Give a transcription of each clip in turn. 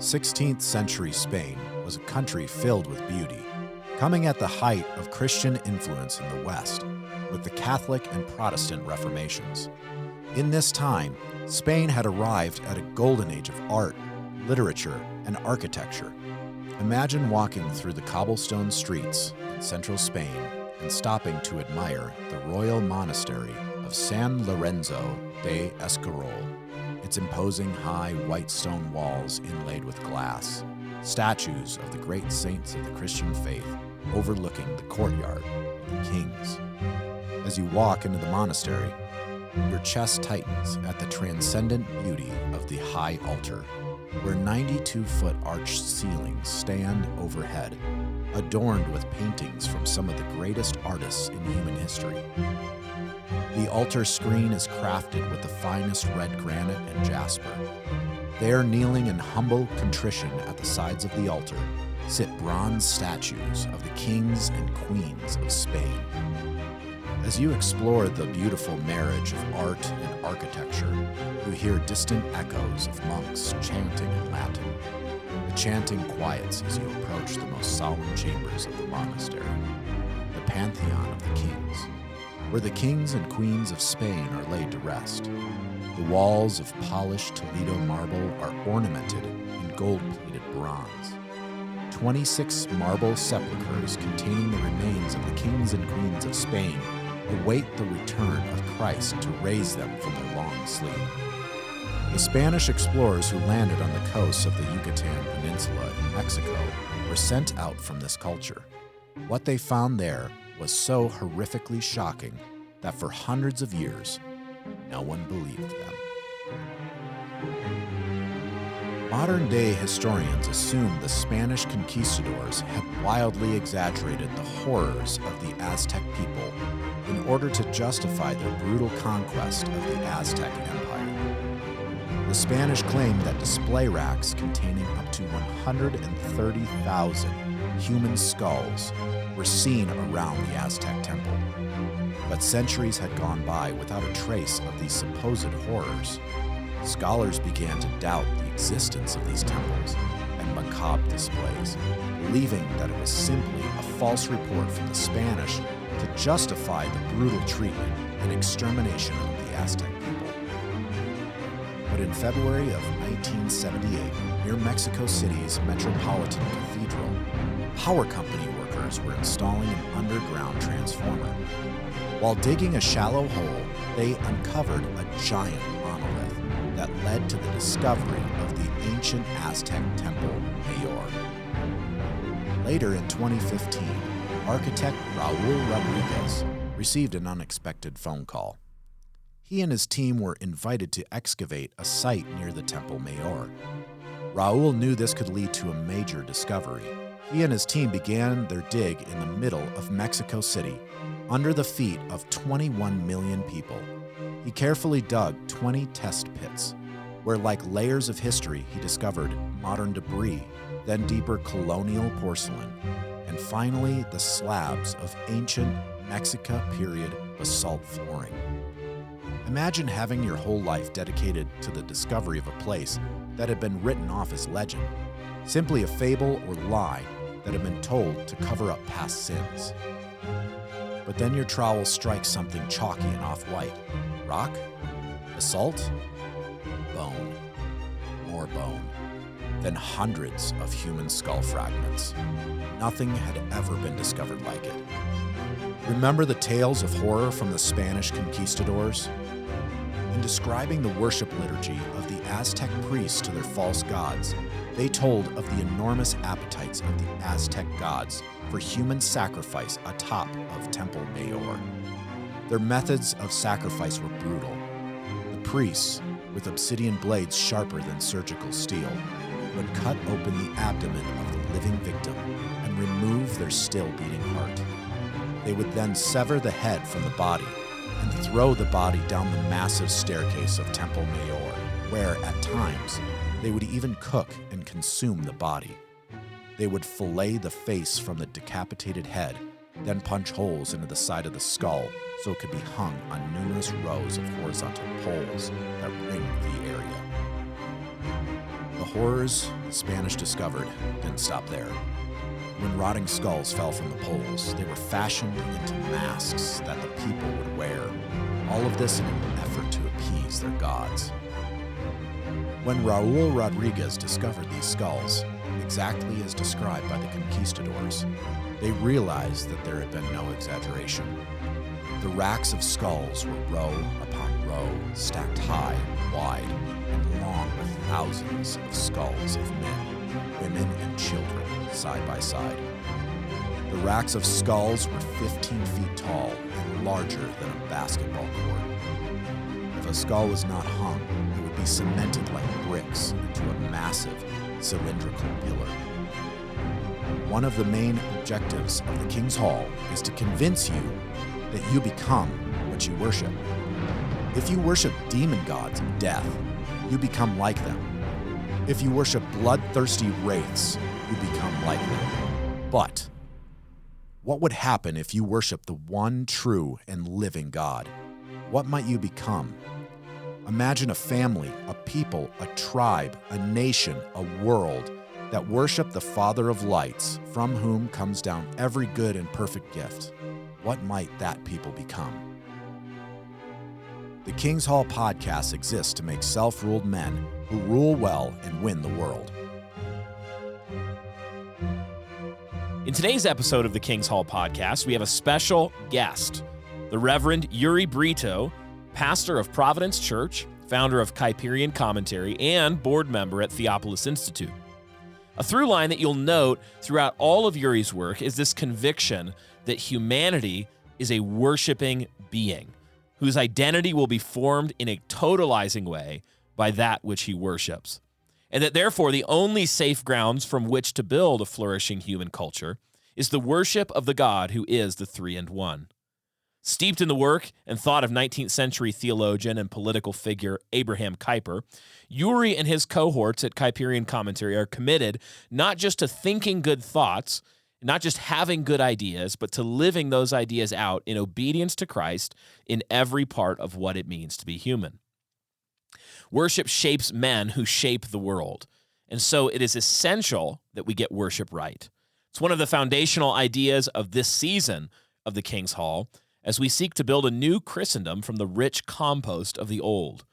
16th century Spain was a country filled with beauty, coming at the height of Christian influence in the West, with the Catholic and Protestant Reformations. In this time, Spain had arrived at a golden age of art, literature, and architecture. Imagine walking through the cobblestone streets in central Spain and stopping to admire the royal monastery of San Lorenzo de Esquirol, its imposing high white stone walls inlaid with glass, statues of the great saints of the Christian faith overlooking the courtyard of the kings. As you walk into the monastery, your chest tightens at the transcendent beauty of the high altar, where 92-foot arched ceilings stand overhead, adorned with paintings from some of the greatest artists in human history. The altar screen is crafted with the finest red granite and jasper. There, kneeling in humble contrition at the sides of the altar, sit bronze statues of the kings and queens of Spain. As you explore the beautiful marriage of art and architecture, you hear distant echoes of monks chanting in Latin. The chanting quiets as you approach the most solemn chambers of the monastery, the pantheon of the kings, where the kings and queens of Spain are laid to rest. The walls of polished Toledo marble are ornamented in gold-plated bronze. 26 marble sepulchres containing the remains of the kings and queens of Spain await the return of Christ to raise them from their long sleep. The Spanish explorers who landed on the coasts of the Yucatan Peninsula in Mexico were sent out from this culture. What they found there was so horrifically shocking that for hundreds of years, no one believed them. Modern-day historians assume the Spanish conquistadors had wildly exaggerated the horrors of the Aztec people in order to justify their brutal conquest of the Aztec Empire. The Spanish claimed that display racks containing up to 130,000 human skulls were seen around the Aztec temple. But centuries had gone by without a trace of these supposed horrors. Scholars began to doubt the existence of these temples and macabre displays, believing that it was simply a false report from the Spanish to justify the brutal treatment and extermination of the Aztec people. But in February of 1978, near Mexico City's Metropolitan Cathedral, power company workers were installing an underground transformer. While digging a shallow hole, they uncovered a giant monolith that led to the discovery of the ancient Aztec temple Mayor. Later in 2015, architect Raul Rodriguez received an unexpected phone call. He and his team were invited to excavate a site near the Temple Mayor. Raul knew this could lead to a major discovery. He and his team began their dig in the middle of Mexico City, under the feet of 21 million people. He carefully dug 20 test pits, where like layers of history he discovered modern debris, then deeper colonial porcelain, and finally the slabs of ancient Mexica period basalt flooring. Imagine having your whole life dedicated to the discovery of a place that had been written off as legend, simply a fable or lie that had been told to cover up past sins. But then your trowel strikes something chalky and off-white. Rock? Basalt? Bone. More bone. Then hundreds of human skull fragments. Nothing had ever been discovered like it. Remember the tales of horror from the Spanish conquistadors? In describing the worship liturgy of the Aztec priests to their false gods, they told of the enormous appetites of the Aztec gods for human sacrifice atop of Temple Mayor. Their methods of sacrifice were brutal. The priests, with obsidian blades sharper than surgical steel, would cut open the abdomen of the living victim and remove their still-beating heart. They would then sever the head from the body and throw the body down the massive staircase of Temple Mayor, where, at times, they would even cook and consume the body. They would fillet the face from the decapitated head, then punch holes into the side of the skull so it could be hung on numerous rows of horizontal poles that ringed the area. The horrors the Spanish discovered didn't stop there. When rotting skulls fell from the poles, they were fashioned into masks that the people would wear, all of this in an effort to appease their gods. When Raul Rodriguez discovered these skulls, exactly as described by the conquistadors, they realized that there had been no exaggeration. The racks of skulls were row upon row, stacked high and wide, and long with thousands of skulls of men, women, and children side by side. The racks of skulls were 15 feet tall and larger than a basketball court. If a skull was not hung, it would be cemented like bricks into a massive cylindrical pillar. One of the main objectives of the King's Hall is to convince you that you become what you worship. If you worship demon gods of death, you become like them. If you worship bloodthirsty wraiths, you become like them. But what would happen if you worship the one true and living God? What might you become? Imagine a family, a people, a tribe, a nation, a world that worship the Father of lights, from whom comes down every good and perfect gift. What might that people become? The King's Hall podcast exists to make self-ruled men who rule well and win the world. In today's episode of the King's Hall podcast, we have a special guest, the Reverend Uriesou Brito, pastor of Providence Church, founder of Kuyperian Commentary, and board member at Theopolis Institute. A through line that you'll note throughout all of Uri's work is this conviction that humanity is a worshiping being, whose identity will be formed in a totalizing way by that which he worships. And that therefore the only safe grounds from which to build a flourishing human culture is the worship of the God who is the three and one. Steeped in the work and thought of 19th century theologian and political figure Abraham Kuyper, Uri and his cohorts at Kuyperian Commentary are committed not just to thinking good thoughts, not just having good ideas, but to living those ideas out in obedience to Christ in every part of what it means to be human. Worship shapes men who shape the world, and so it is essential that we get worship right. It's one of the foundational ideas of this season of the King's Hall as we seek to build a new Christendom from the rich compost of the old.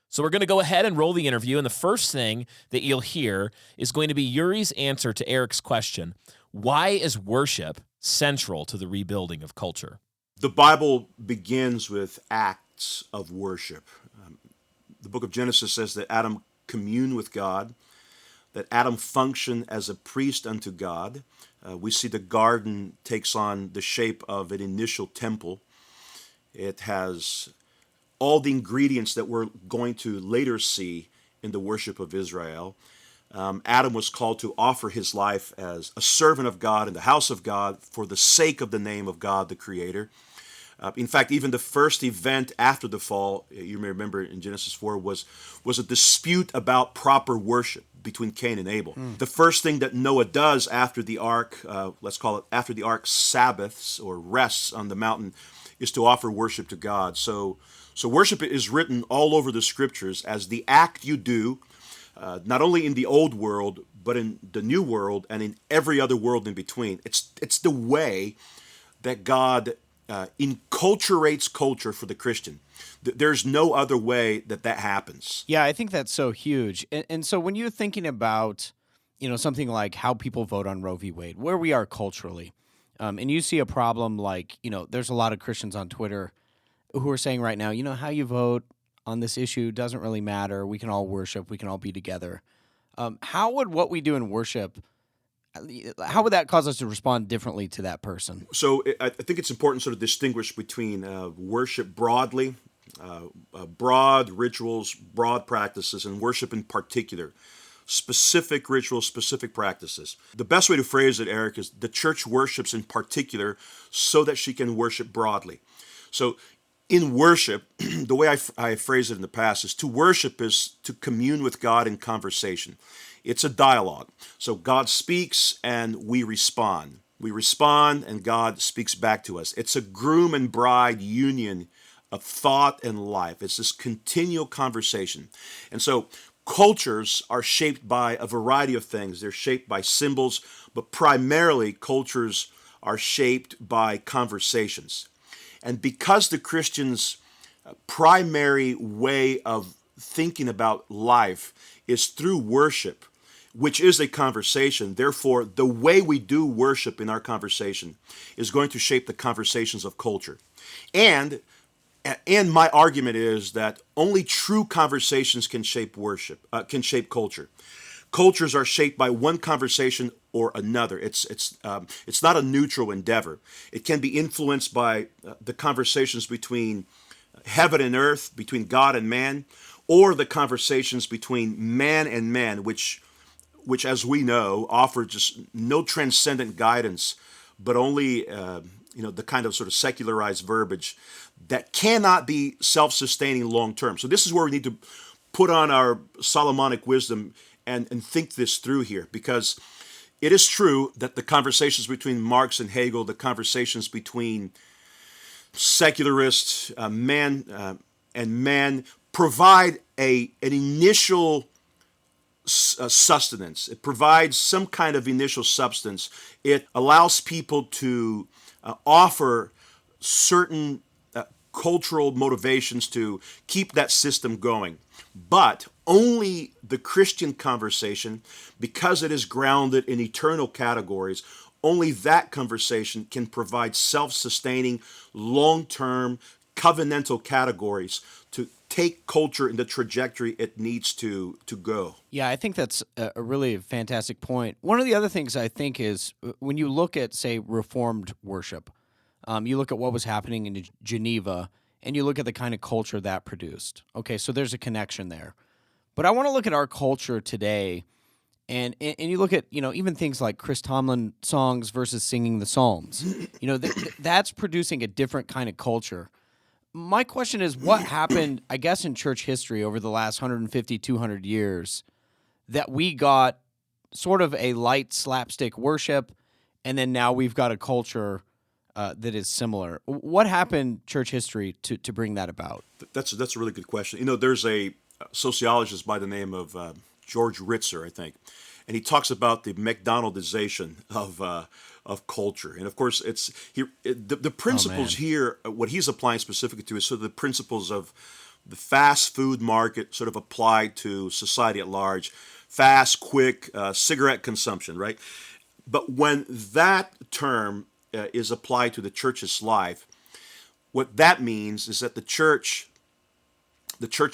So we're going to go ahead and roll the interview, and the first thing that you'll hear is going to be Uri's answer to Eric's question, why is worship central to the rebuilding of culture? The Bible begins with acts of worship. The book of Genesis says that Adam communed with God, that Adam functioned as a priest unto God. We see the garden takes on the shape of an initial temple. It has all the ingredients that we're going to later see in the worship of Israel. Adam was called to offer his life as a servant of God in the house of God for the sake of the name of God, the Creator. In fact, even the first event after the fall, you may remember in Genesis 4, was a dispute about proper worship between Cain and Abel. The first thing that Noah does after the ark, let's call it after the ark Sabbaths or rests on the mountain, is to offer worship to God. So worship is written all over the scriptures as the act you do, not only in the old world, but in the new world and in every other world in between. It's the way that God enculturates culture for the Christian. There's no other way that happens. Yeah, I think that's so huge. And so when you're thinking about, something like how people vote on Roe v. Wade, where we are culturally, and you see a problem like, there's a lot of Christians on Twitter who are saying right now, how you vote on this issue doesn't really matter. We can all worship. We can all be together. How would what we do in worship, how would that cause us to respond differently to that person? So I think it's important to sort of distinguish between worship broadly, broad rituals, broad practices, and worship in particular, specific rituals, specific practices. The best way to phrase it, Eric, is the church worships in particular so that she can worship broadly. So in worship, the way I phrase it in the past is to worship is to commune with God in conversation. It's a dialogue. So God speaks and we respond. We respond and God speaks back to us. It's a groom and bride union of thought and life. It's this continual conversation. And so cultures are shaped by a variety of things. They're shaped by symbols, but primarily cultures are shaped by conversations. And because the Christians' primary way of thinking about life is through worship, which is a conversation, therefore, the way we do worship in our conversation is going to shape the conversations of culture. And my argument is that only true conversations can shape worship, can shape culture. Cultures are shaped by one conversation or another. It's not a neutral endeavor. It can be influenced by the conversations between heaven and earth, between God and man, or the conversations between man and man, which as we know, offer just no transcendent guidance, but only the kind of sort of secularized verbiage that cannot be self-sustaining long term. So this is where we need to put on our Solomonic wisdom and think this through here, because it is true that the conversations between Marx and Hegel, the conversations between secularists, man and man, provide an initial sustenance. It provides some kind of initial substance. It allows people to offer certain cultural motivations to keep that system going. But only the Christian conversation, because it is grounded in eternal categories, only that conversation can provide self-sustaining, long-term, covenantal categories to take culture in the trajectory it needs to go. Yeah, I think that's a really fantastic point. One of the other things I think is when you look at, say, Reformed worship, you look at what was happening in Geneva, and you look at the kind of culture that produced. Okay, so there's a connection there. But I want to look at our culture today, and you look at, even things like Chris Tomlin songs versus singing the Psalms. That's producing a different kind of culture. My question is, what happened, I guess, in church history over the last 150, 200 years that we got sort of a light slapstick worship, and then now we've got a culture that is similar? What happened, church history, to bring that about? That's a really good question. There's a sociologist by the name of George Ritzer, I think, and he talks about the McDonaldization of culture. And of course, the principles here. What he's applying specifically to is sort of the principles of the fast food market, sort of applied to society at large. Fast, quick cigarette consumption, right? But when that term is applied to the church's life, what that means is that the church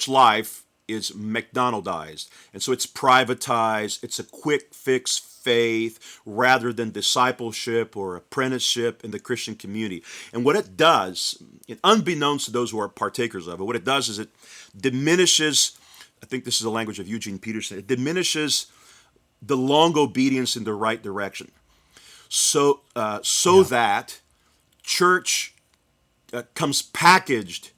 life is McDonaldized. And so it's privatized. It's a quick fix faith rather than discipleship or apprenticeship in the Christian community. And what it does, unbeknownst to those who are partakers of it, what it does is it diminishes, I think this is the language of Eugene Peterson, it diminishes the long obedience in the right direction. So that church comes packaged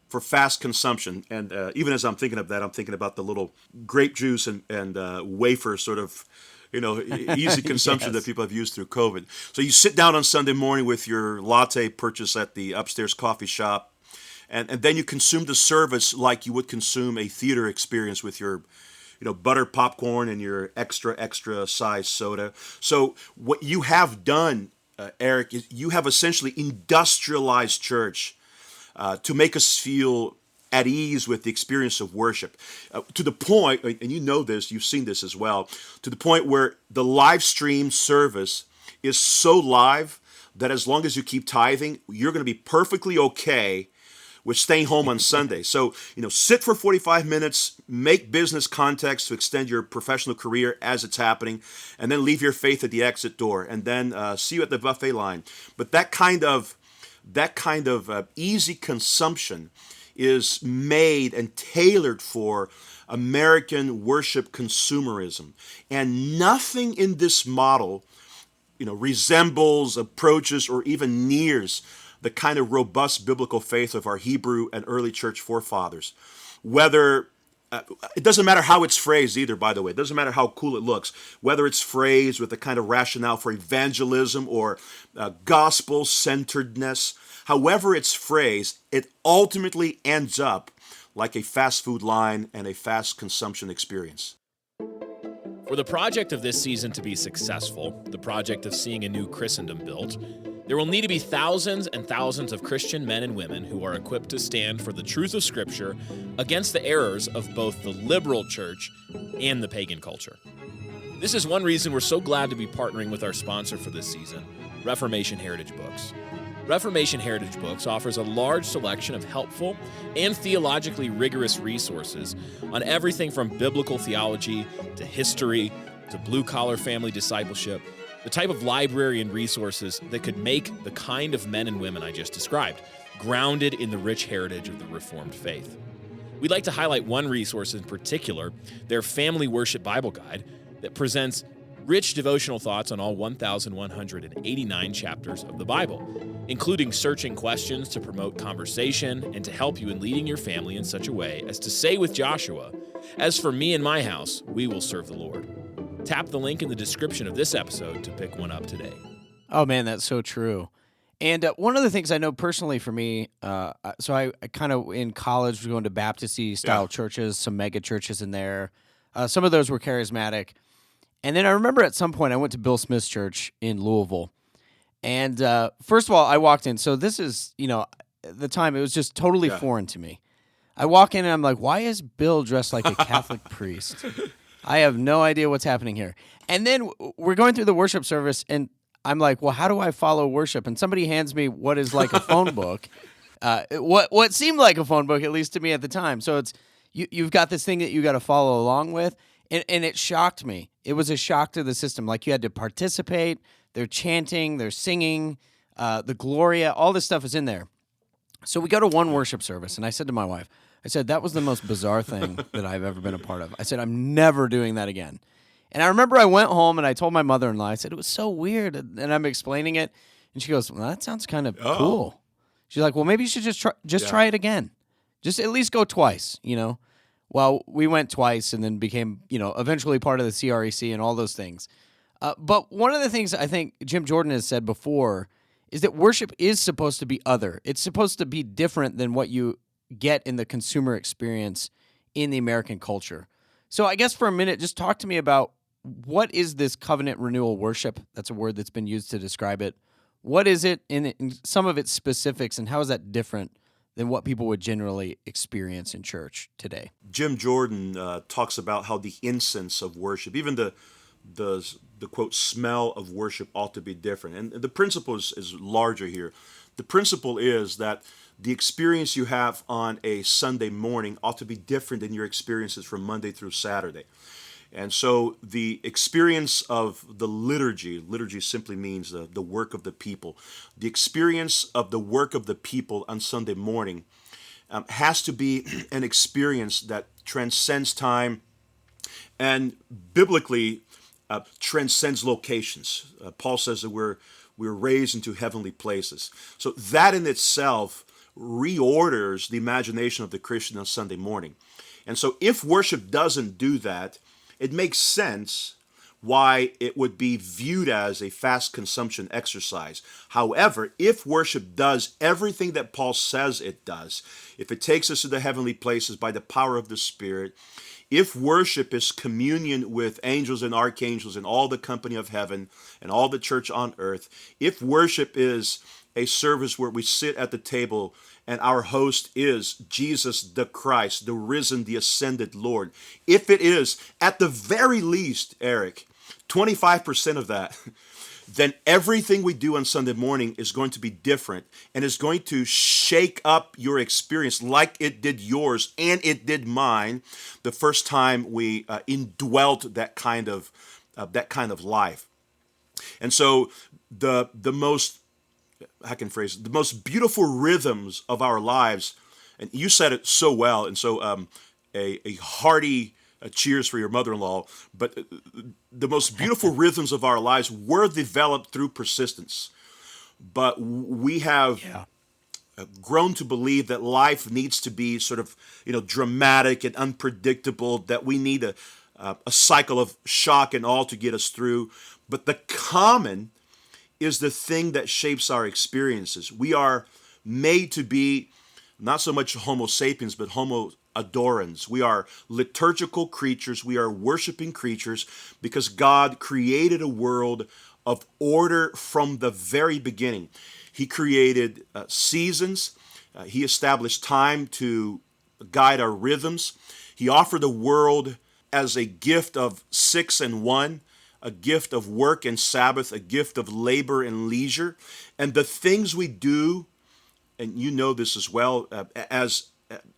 for fast consumption. And even as I'm thinking of that, I'm thinking about the little grape juice and wafer sort of, easy consumption that people have used through COVID. So you sit down on Sunday morning with your latte purchase at the upstairs coffee shop, and then you consume the service like you would consume a theater experience with your butter popcorn and your extra size soda. So what you have done, Eric, is you have essentially industrialized church to make us feel at ease with the experience of worship, to the point, and you know this, you've seen this as well, to the point where the live stream service is so live that as long as you keep tithing, you're going to be perfectly okay with staying home on Sunday. So, sit for 45 minutes, make business context to extend your professional career as it's happening, and then leave your faith at the exit door, and then see you at the buffet line. But that kind of easy consumption is made and tailored for American worship consumerism. And nothing in this model, resembles, approaches, or even nears the kind of robust biblical faith of our Hebrew and early church forefathers. Whether, it doesn't matter how it's phrased either, by the way. It doesn't matter how cool it looks. Whether it's phrased with a kind of rationale for evangelism or gospel-centeredness, however it's phrased, it ultimately ends up like a fast food line and a fast consumption experience. For the project of this season to be successful, the project of seeing a new Christendom built, there will need to be thousands and thousands of Christian men and women who are equipped to stand for the truth of Scripture against the errors of both the liberal church and the pagan culture. This is one reason we're so glad to be partnering with our sponsor for this season, Reformation Heritage Books. Reformation Heritage Books offers a large selection of helpful and theologically rigorous resources on everything from biblical theology to history to blue-collar family discipleship, the type of library and resources that could make the kind of men and women I just described, grounded in the rich heritage of the Reformed faith. We'd like to highlight one resource in particular, their Family Worship Bible Guide, that presents rich devotional thoughts on all 1,189 chapters of the Bible, including searching questions to promote conversation and to help you in leading your family in such a way as to say with Joshua, "As for me and my house, we will serve the Lord." Tap the link in the description of this episode to pick one up today. Oh, man, that's so true. And one of the things I know personally for me, so I kind of in college was going to Baptist-style churches, some mega churches in there. Some of those were charismatic. And then I remember at some point I went to Bill Smith's church in Louisville. And first of all, I walked in. So this is, at the time, it was just totally foreign to me. I walk in and I'm like, why is Bill dressed like a Catholic priest? I have no idea what's happening here. And then we're going through the worship service, and I'm like, well, how do I follow worship? And somebody hands me what is like a phone book, what seemed like a phone book, at least to me at the time. So it's you've got this thing that you got to follow along with, and it shocked me. It was a shock to the system. Like you had to participate. They're chanting, they're singing, the Gloria, all this stuff is in there. So we go to one worship service, and I said to my wife, I said, that was the most bizarre thing that I've ever been a part of. I said, I'm never doing that again. And I remember I went home and I told my mother-in-law, I said, it was so weird. And I'm explaining it. And she goes, well, that sounds kind of cool. She's like, well, maybe you should just try it again. Just at least go twice, Well, we went twice and then became, eventually part of the CREC and all those things. But one of the things I think Jim Jordan has said before is that worship is supposed to be other. It's supposed to be different than what you get in the consumer experience in the American culture. So I guess for a minute, just talk to me about what is this covenant renewal worship? That's a word that's been used to describe it. What is it in some of its specifics, and how is that different than what people would generally experience in church today? Jim Jordan talks about how the incense of worship, even the quote smell of worship, ought to be different. And the principle is larger here. The principle is that the experience you have on a Sunday morning ought to be different than your experiences from Monday through Saturday. And so the experience of the liturgy simply means the work of the people. The experience of the work of the people on Sunday morning has to be an experience that transcends time and biblically transcends locations. Paul says that we're raised into heavenly places. So that in itself reorders the imagination of the Christian on Sunday morning. And so if worship doesn't do that, it makes sense why it would be viewed as a fast consumption exercise. However, if worship does everything that Paul says it does, if it takes us to the heavenly places by the power of the Spirit, if worship is communion with angels and archangels and all the company of heaven and all the church on earth, if worship is a service where we sit at the table and our host is Jesus the Christ, the risen, the ascended Lord, if it is, at the very least, Eric, 25% of that, then everything we do on Sunday morning is going to be different and is going to shake up your experience like it did yours and it did mine the first time we indwelt that kind of life. And so the most beautiful rhythms of our lives, and you said it so well, and so a hearty cheers for your mother-in-law, but the most beautiful rhythms of our lives were developed through persistence. But we have grown to believe that life needs to be sort of, dramatic and unpredictable, that we need a cycle of shock and awe to get us through. But the common is the thing that shapes our experiences. We are made to be not so much Homo sapiens, but Homo Adorans. We are liturgical creatures. We are worshiping creatures because God created a world of order from the very beginning. He created seasons. He established time to guide our rhythms. He offered the world as a gift of 6 and 1, a gift of work and Sabbath, a gift of labor and leisure. And the things we do, and you know this as well, as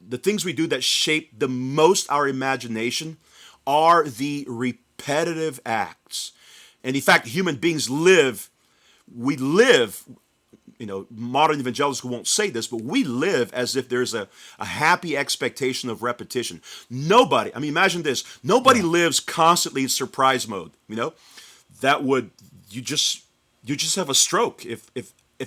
the things we do that shape the most our imagination are the repetitive acts. And in fact, human beings live, modern evangelicals won't say this, but we live as if there's a happy expectation of repetition. Nobody, imagine this, nobody lives constantly in surprise mode, you just have a stroke if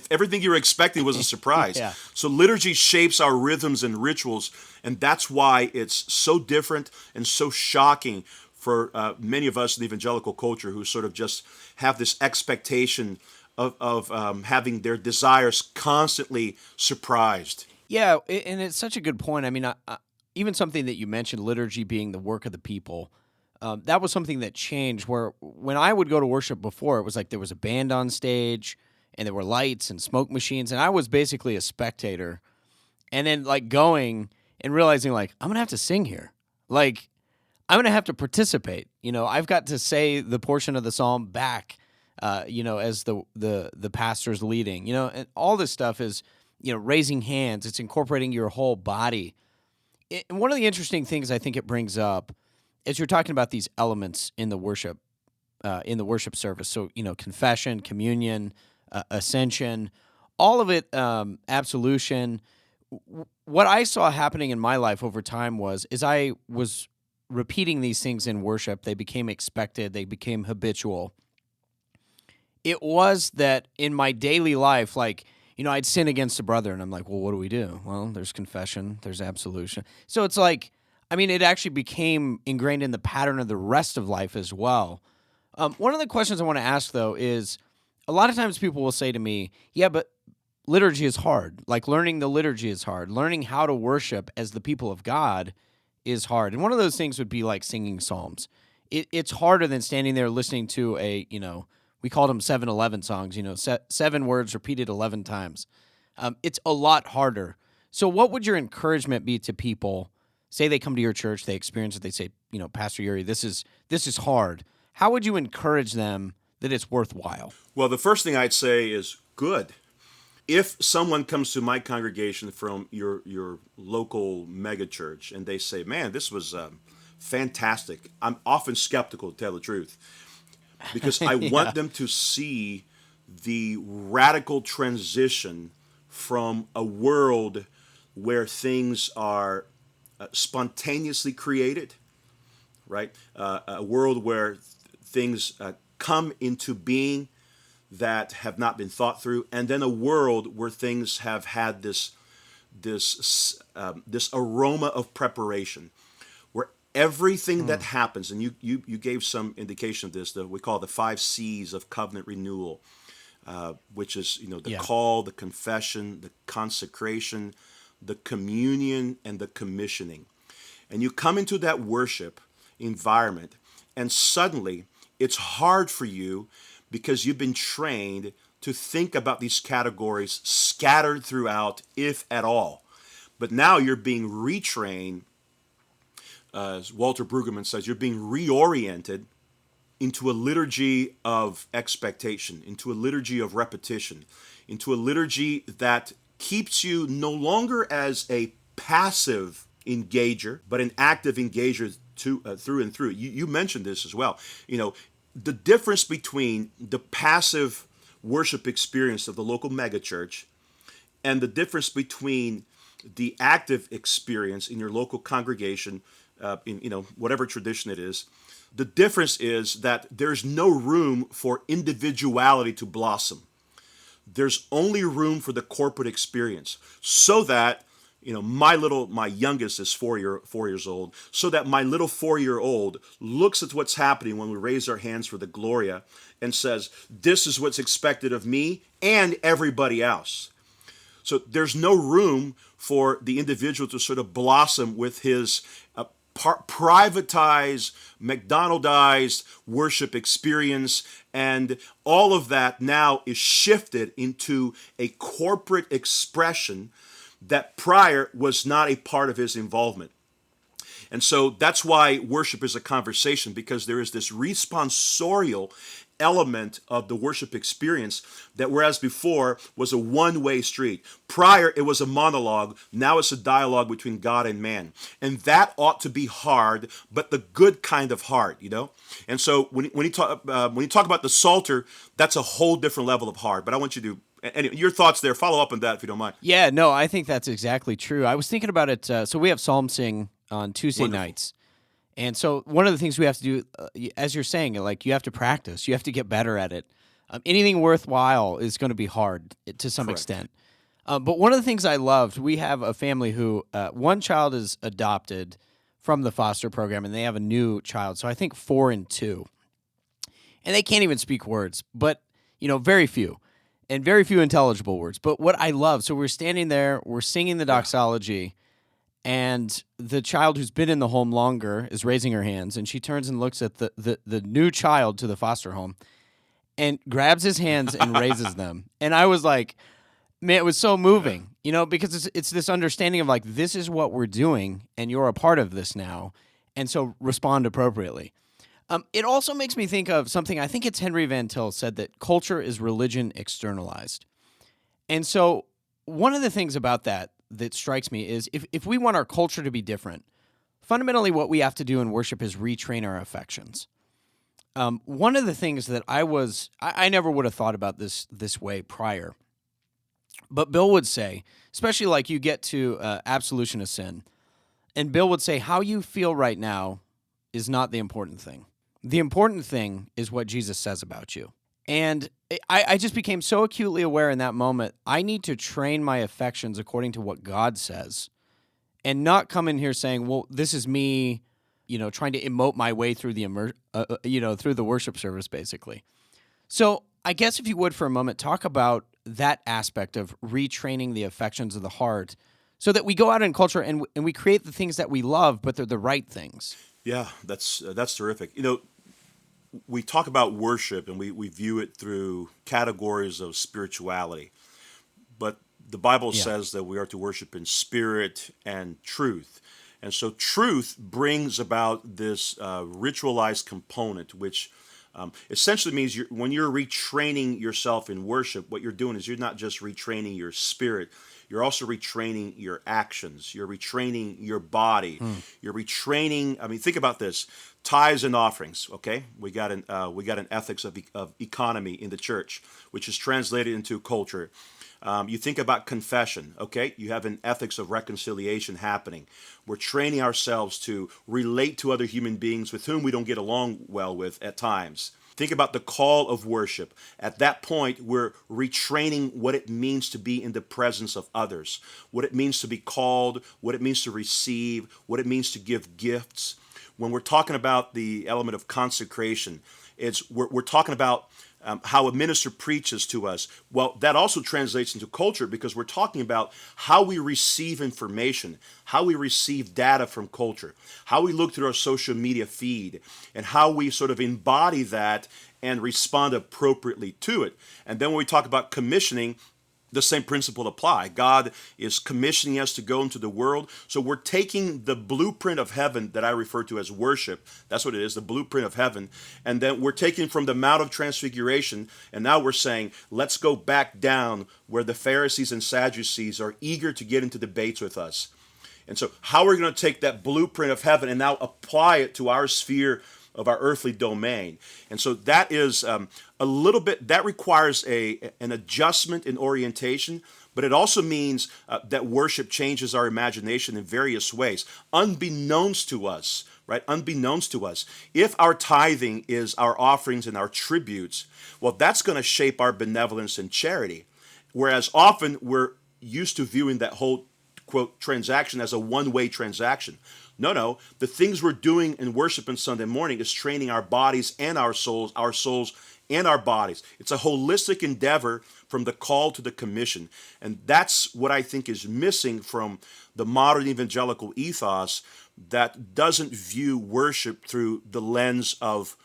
everything you were expecting was a surprise. Yeah. So liturgy shapes our rhythms and rituals, and that's why it's so different and so shocking for many of us in the evangelical culture who sort of just have this expectation of having their desires constantly surprised. Yeah, and it's such a good point. Even something that you mentioned, liturgy being the work of the people, that was something that changed where when I would go to worship before, it was like there was a band on stage, and there were lights and smoke machines, and I was basically a spectator. And then going and realizing I'm going to have to sing here. I'm going to have to participate. I've got to say the portion of the psalm back, as the pastor's leading, and all this stuff is, raising hands. It's incorporating your whole body. And one of the interesting things I think it brings up is you're talking about these elements in the worship service. So, confession, communion, ascension, all of it, absolution. What I saw happening in my life over time was I was repeating these things in worship. They became expected. They became habitual. It was that in my daily life, I'd sin against a brother, and I'm like, well, what do we do? Well, there's confession, there's absolution. So it's it actually became ingrained in the pattern of the rest of life as well. One of the questions I want to ask, though, is a lot of times people will say to me, yeah, but liturgy is hard. Learning the liturgy is hard. Learning how to worship as the people of God is hard. And one of those things would be like singing psalms. It's harder than standing there listening to we called them 7-11 songs, 7 words repeated 11 times. It's a lot harder. So what would your encouragement be to people? Say they come to your church, they experience it, they say, Pastor Uri, this is hard. How would you encourage them that it's worthwhile? Well, the first thing I'd say is good. If someone comes to my congregation from your local megachurch and they say, man, this was fantastic, I'm often skeptical, to tell the truth, because I want them to see the radical transition from a world where things are spontaneously created, right? A world where things come into being that have not been thought through, and then a world where things have had this aroma of preparation, where everything that happens, and you gave some indication of this, we call the 5 C's of covenant renewal, which is the call, the confession, the consecration, the communion, and the commissioning. And you come into that worship environment, and suddenly it's hard for you because you've been trained to think about these categories scattered throughout, if at all. But now you're being retrained, as Walter Brueggemann says, you're being reoriented into a liturgy of expectation, into a liturgy of repetition, into a liturgy that keeps you no longer as a passive engager, but an active engager through and through. You mentioned this as well. The difference between the passive worship experience of the local megachurch and the difference between the active experience in your local congregation, in whatever tradition it is, the difference is that there's no room for individuality to blossom. There's only room for the corporate experience, so that my youngest is 4 years old, so that my little 4-year-old looks at what's happening when we raise our hands for the Gloria and says, this is what's expected of me and everybody else. So there's no room for the individual to sort of blossom with his privatized, McDonaldized worship experience, and all of that now is shifted into a corporate expression that prior was not a part of his involvement. And so that's why worship is a conversation, because there is this responsorial element of the worship experience that, whereas before was a one-way street, prior it was a monologue, now it's a dialogue between God and man. And that ought to be hard, but the good kind of hard, you know? And so when you talk about the Psalter, that's a whole different level of hard. But I want you to, anyway, your thoughts there, follow up on that if you don't mind. Yeah, no, I think that's exactly true. I was thinking about it. So we have Psalm Sing on Tuesday nights. And so one of the things we have to do, as you're saying, like, you have to practice. You have to get better at it. Anything worthwhile is going to be hard to some extent. But one of the things I loved, we have a family who one child is adopted from the foster program, and they have a new child. So I think 4 and 2. And they can't even speak words, but, very few. And very few intelligible words. But what I love, so we're standing there, we're singing the doxology, and the child who's been in the home longer is raising her hands, and she turns and looks at the new child to the foster home and grabs his hands and raises them. And I was like, man, it was so moving, because it's this understanding of, like, this is what we're doing, and you're a part of this now, and so respond appropriately. It also makes me think of something, I think it's Henry Van Til said, that culture is religion externalized. And so one of the things about that strikes me is if we want our culture to be different, fundamentally what we have to do in worship is retrain our affections. One of the things that I never would have thought about this way prior, but Bill would say, especially like you get to absolution of sin, and Bill would say, how you feel right now is not the important thing. The important thing is what Jesus says about you. And I just became so acutely aware in that moment, I need to train my affections according to what God says, and not come in here saying, well, this is me, trying to emote my way through through the worship service, basically. So I guess if you would for a moment, talk about that aspect of retraining the affections of the heart so that we go out in culture and we create the things that we love, but they're the right things. Yeah, that's terrific. We talk about worship and we view it through categories of spirituality, but the Bible says that we are to worship in spirit and truth. And so truth brings about this ritualized component, which essentially means when you're retraining yourself in worship, what you're doing is you're not just retraining your spirit, you're also retraining your actions. You're retraining your body. You're retraining. Think about this: tithes and offerings. Okay, we got an ethics of economy in the church, which is translated into culture. You think about confession. Okay, you have an ethics of reconciliation happening. We're training ourselves to relate to other human beings with whom we don't get along well with at times. Think about the call of worship. At that point, we're retraining what it means to be in the presence of others, what it means to be called, what it means to receive, what it means to give gifts. When we're talking about the element of consecration, we're talking about how a minister preaches to us. Well, that also translates into culture, because we're talking about how we receive information, how we receive data from culture, how we look through our social media feed, and how we sort of embody that and respond appropriately to it. And then when we talk about commissioning, the same principle apply. God is commissioning us to go into the world. So we're taking the blueprint of heaven that I refer to as worship. That's what it is, the blueprint of heaven. And then we're taking from the Mount of Transfiguration, and now we're saying, let's go back down where the Pharisees and Sadducees are eager to get into debates with us. And so how are we going to take that blueprint of heaven and now apply it to our sphere of our earthly domain? And so that is a little bit, that requires an adjustment in orientation, but it also means that worship changes our imagination in various ways, unbeknownst to us, right? Unbeknownst to us. If our tithing is our offerings and our tributes, well, that's going to shape our benevolence and charity. Whereas often we're used to viewing that whole, quote, transaction as a one-way transaction. No. The things we're doing in worship on Sunday morning is training our bodies and our souls and our bodies. It's a holistic endeavor from the call to the commission. And that's what I think is missing from the modern evangelical ethos that doesn't view worship through the lens of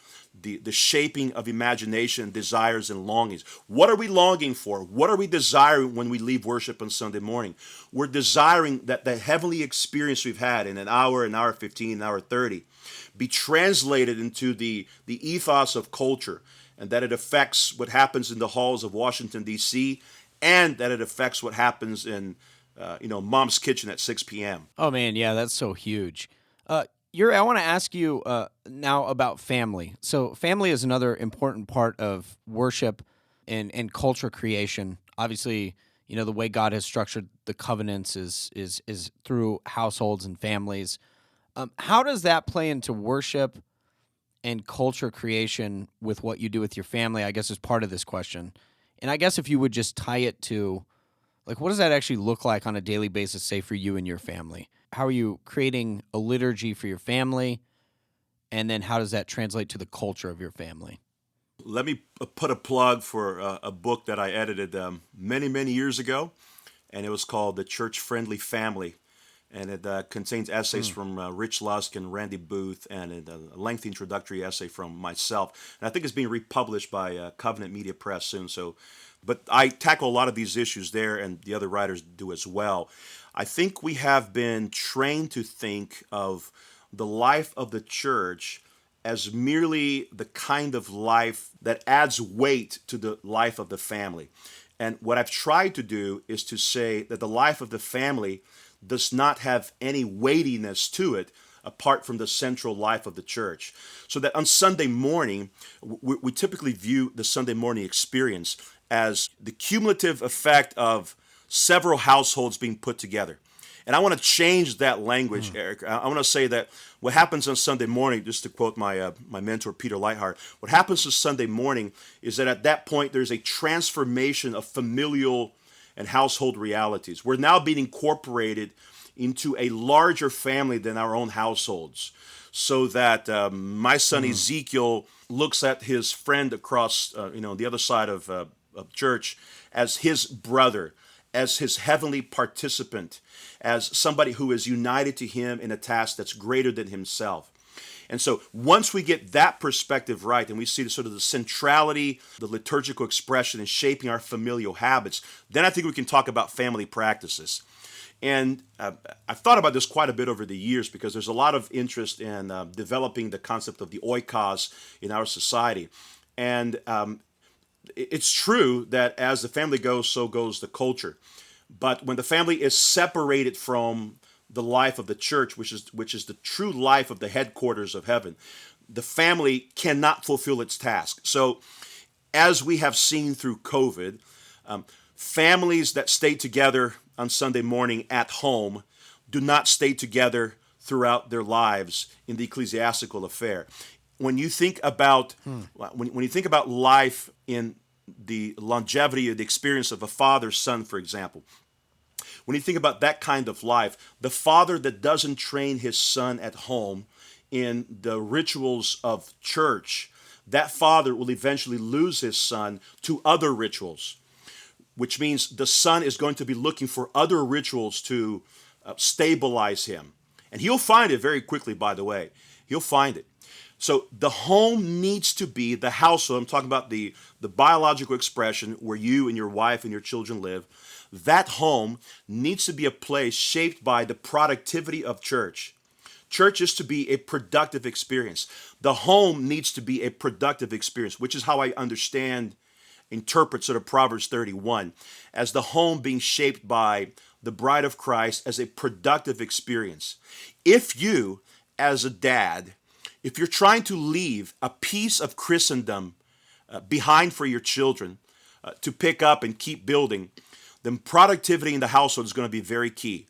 the shaping of imagination, desires, and longings. What are we longing for? What are we desiring when we leave worship on Sunday morning? We're desiring that the heavenly experience we've had in an hour 15, an hour 30, be translated into the ethos of culture, and that it affects what happens in the halls of Washington, D.C., and that it affects what happens in mom's kitchen at 6 p.m. Oh, man, yeah, that's so huge. Uri, I want to ask you now about family. So family is another important part of worship and culture creation. Obviously, the way God has structured the covenants is through households and families. How does that play into worship and culture creation with what you do with your family, I guess, is part of this question. And I guess if you would just tie it to, like, what does that actually look like on a daily basis, say, for you and your family? How are you creating a liturgy for your family? And then how does that translate to the culture of your family? Let me put a plug for a book that I edited many, many years ago, and it was called The Church-Friendly Family. And it contains essays from Rich Lusk and Randy Booth, and a lengthy introductory essay from myself. And I think it's being republished by Covenant Media Press soon. But I tackle a lot of these issues there, and the other writers do as well. I think we have been trained to think of the life of the church as merely the kind of life that adds weight to the life of the family. And what I've tried to do is to say that the life of the family does not have any weightiness to it apart from the central life of the church. So that on Sunday morning, we typically view the Sunday morning experience as the cumulative effect of several households being put together. And I want to change that language, Eric. I want to say that what happens on Sunday morning, just to quote my mentor, Peter Lightheart, what happens on Sunday morning is that at that point there's a transformation of familial and household realities. We're now being incorporated into a larger family than our own households. So that my son Ezekiel looks at his friend across, the other side of church as his brother, as his heavenly participant, as somebody who is united to him in a task that's greater than himself. And so once we get that perspective right, and we see the sort of the centrality, the liturgical expression, and shaping our familial habits, then I think we can talk about family practices. And I've thought about this quite a bit over the years because there's a lot of interest in developing the concept of the oikos in our society. And it's true that as the family goes, so goes the culture. But when the family is separated from the life of the church, which is the true life of the headquarters of heaven, the family cannot fulfill its task. So as we have seen through COVID, families that stay together on Sunday morning at home do not stay together throughout their lives in the ecclesiastical affair. When you think about when you think about life in the longevity of the experience of a father's son, for example, when you think about that kind of life, the father that doesn't train his son at home in the rituals of church, that father will eventually lose his son to other rituals, which means the son is going to be looking for other rituals to stabilize him. And he'll find it very quickly, by the way. He'll find it. So the home needs to be the household. I'm talking about the biological expression where you and your wife and your children live. That home needs to be a place shaped by the productivity of church. Church is to be a productive experience. The home needs to be a productive experience, which is how I interpret sort of Proverbs 31 as the home being shaped by the bride of Christ as a productive experience. If you, as a dad, if you're trying to leave a piece of Christendom behind for your children to pick up and keep building, then productivity in the household is going to be very key.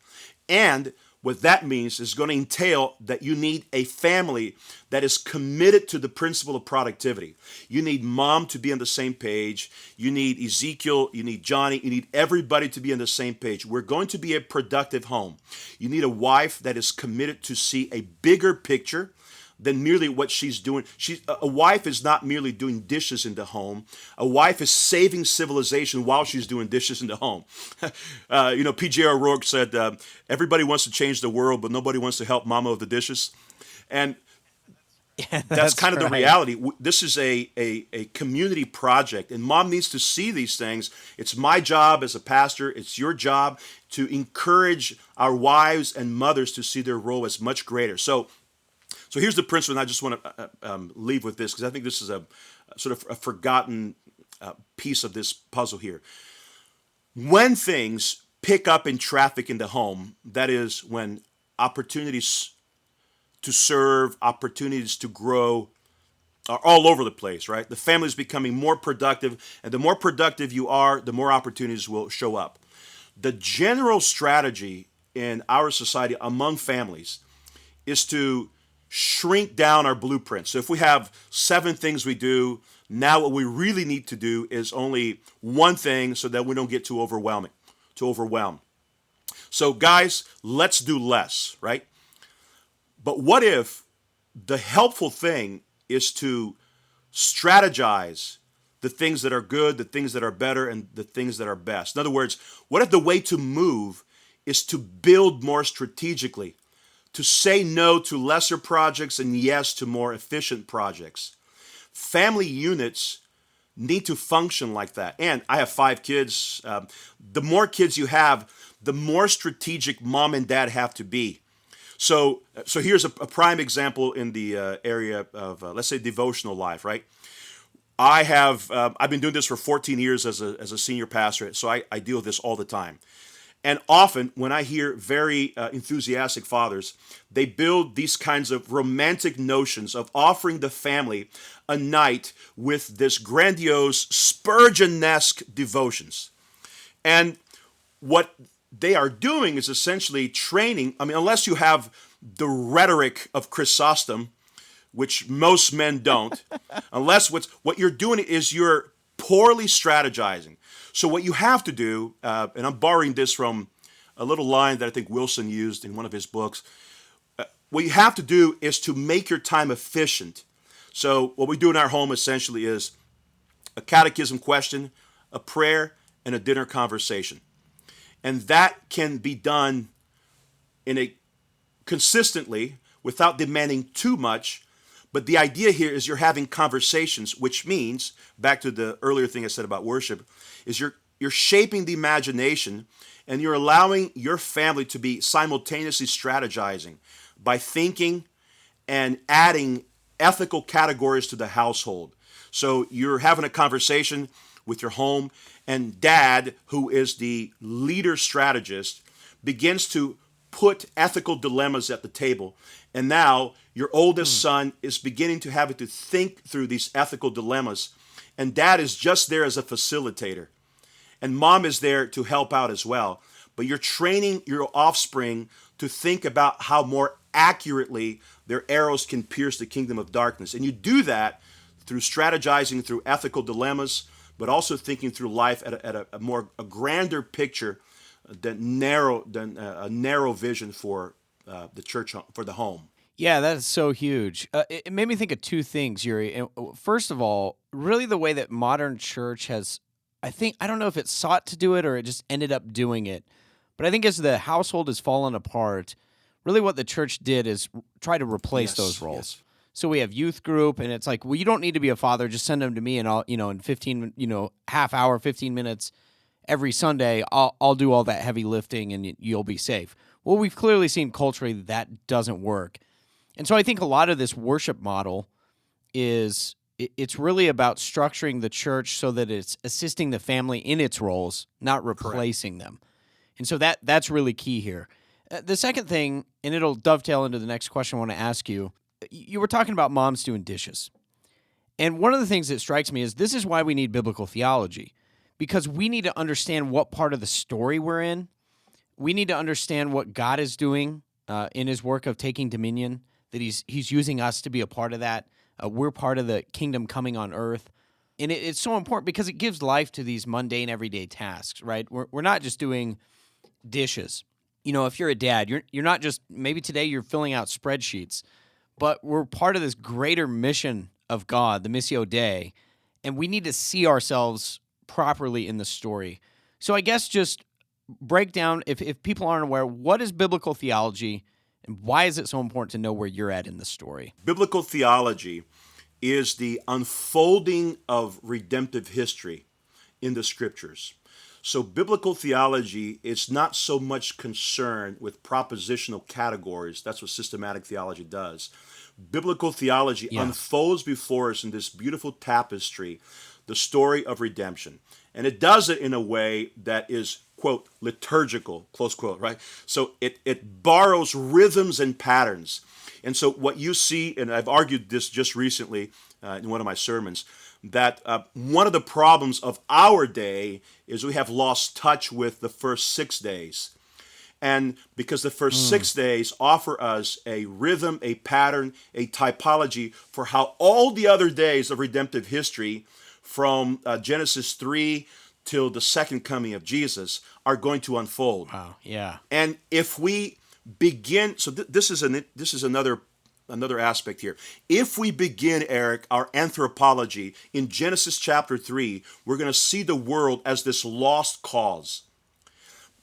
And what that means is going to entail that you need a family that is committed to the principle of productivity. You need mom to be on the same page. You need Ezekiel, you need Johnny, you need everybody to be on the same page. We're going to be a productive home. You need a wife that is committed to see a bigger picture than merely what she's doing. A wife is not merely doing dishes in the home. A wife is saving civilization while she's doing dishes in the home. P.J. O'Rourke said, everybody wants to change the world, but nobody wants to help mama with the dishes. And that's kind of the reality. This is a community project, and mom needs to see these things. It's my job as a pastor. It's your job to encourage our wives and mothers to see their role as much greater. So here's the principle, and I just want to leave with this because I think this is a sort of a forgotten piece of this puzzle here. When things pick up in traffic in the home, that is when opportunities to serve, opportunities to grow are all over the place, right? The family is becoming more productive, and the more productive you are, the more opportunities will show up. The general strategy in our society among families is to shrink down our blueprint. So if we have 7 things we do, now what we really need to do is only one thing so that we don't get too overwhelmed. So guys, let's do less, right? But what if the helpful thing is to strategize the things that are good, the things that are better, and the things that are best? In other words, what if the way to move is to build more strategically, to say no to lesser projects and yes to more efficient projects? Family units need to function like that. And I have 5 kids. The more kids you have, the more strategic mom and dad have to be. So here's a prime example in the area of, let's say, devotional life, right? I've been doing this for 14 years as a senior pastor, so I deal with this all the time. And often when I hear very enthusiastic fathers, they build these kinds of romantic notions of offering the family a night with this grandiose Spurgeon-esque devotions. And what they are doing is essentially training, unless you have the rhetoric of Chrysostom, which most men don't, unless what you're doing is you're poorly strategizing. So what you have to do, and I'm borrowing this from a little line that I think Wilson used in one of his books, what you have to do is to make your time efficient. So what we do in our home essentially is a catechism question, a prayer, and a dinner conversation. And that can be done consistently without demanding too much. But the idea here is you're having conversations, which means, back to the earlier thing I said about worship, is you're shaping the imagination and you're allowing your family to be simultaneously strategizing by thinking and adding ethical categories to the household. So you're having a conversation with your home, and dad, who is the leader strategist, begins to put ethical dilemmas at the table. And now your oldest son is beginning to have to think through these ethical dilemmas. And dad is just there as a facilitator. And mom is there to help out as well. But you're training your offspring to think about how more accurately their arrows can pierce the kingdom of darkness. And you do that through strategizing through ethical dilemmas, but also thinking through life at a grander picture than a narrow vision for the church, for the home. Yeah, that is so huge. It made me think of 2 things, Yuri. First of all, really the way that modern church has, I don't know if it sought to do it or it just ended up doing it, but I think as the household has fallen apart, really what the church did is try to replace those roles. Yes. So we have youth group, and it's like, well, you don't need to be a father. Just send them to me, and I'll, in 15, half hour, 15 minutes every Sunday, I'll do all that heavy lifting, and you'll be safe. Well, we've clearly seen culturally that doesn't work. And so I think a lot of this worship model it's really about structuring the church so that it's assisting the family in its roles, not replacing them. And so that's really key here. The second thing, and it'll dovetail into the next question I want to ask you, you were talking about moms doing dishes. And one of the things that strikes me is this is why we need biblical theology, because we need to understand what part of the story we're in. We need to understand what God is doing in his work of taking dominion, that he's using us to be a part of that. We're part of the kingdom coming on earth. And it's so important because it gives life to these mundane, everyday tasks, right? We're not just doing dishes. You know, if you're a dad, you're not just, maybe today you're filling out spreadsheets, but we're part of this greater mission of God, the Missio Dei, and we need to see ourselves properly in the story. So I guess just break down, if people aren't aware, what is biblical theology and why is it so important to know where you're at in the story? Biblical theology is the unfolding of redemptive history in the scriptures. So biblical theology is not so much concerned with propositional categories. That's what systematic theology does. Biblical theology unfolds before us in this beautiful tapestry, the story of redemption. And it does it in a way that is, quote, liturgical, close quote, right? So it borrows rhythms and patterns. And so what you see, and I've argued this just recently in one of my sermons, that one of the problems of our day is we have lost touch with the first 6 days. And because the first 6 days offer us a rhythm, a pattern, a typology for how all the other days of redemptive history from Genesis 3 till the second coming of Jesus are going to unfold. Wow, yeah. And if we begin, so this is another aspect here. If we begin, Eric, our anthropology in Genesis chapter 3, we're going to see the world as this lost cause.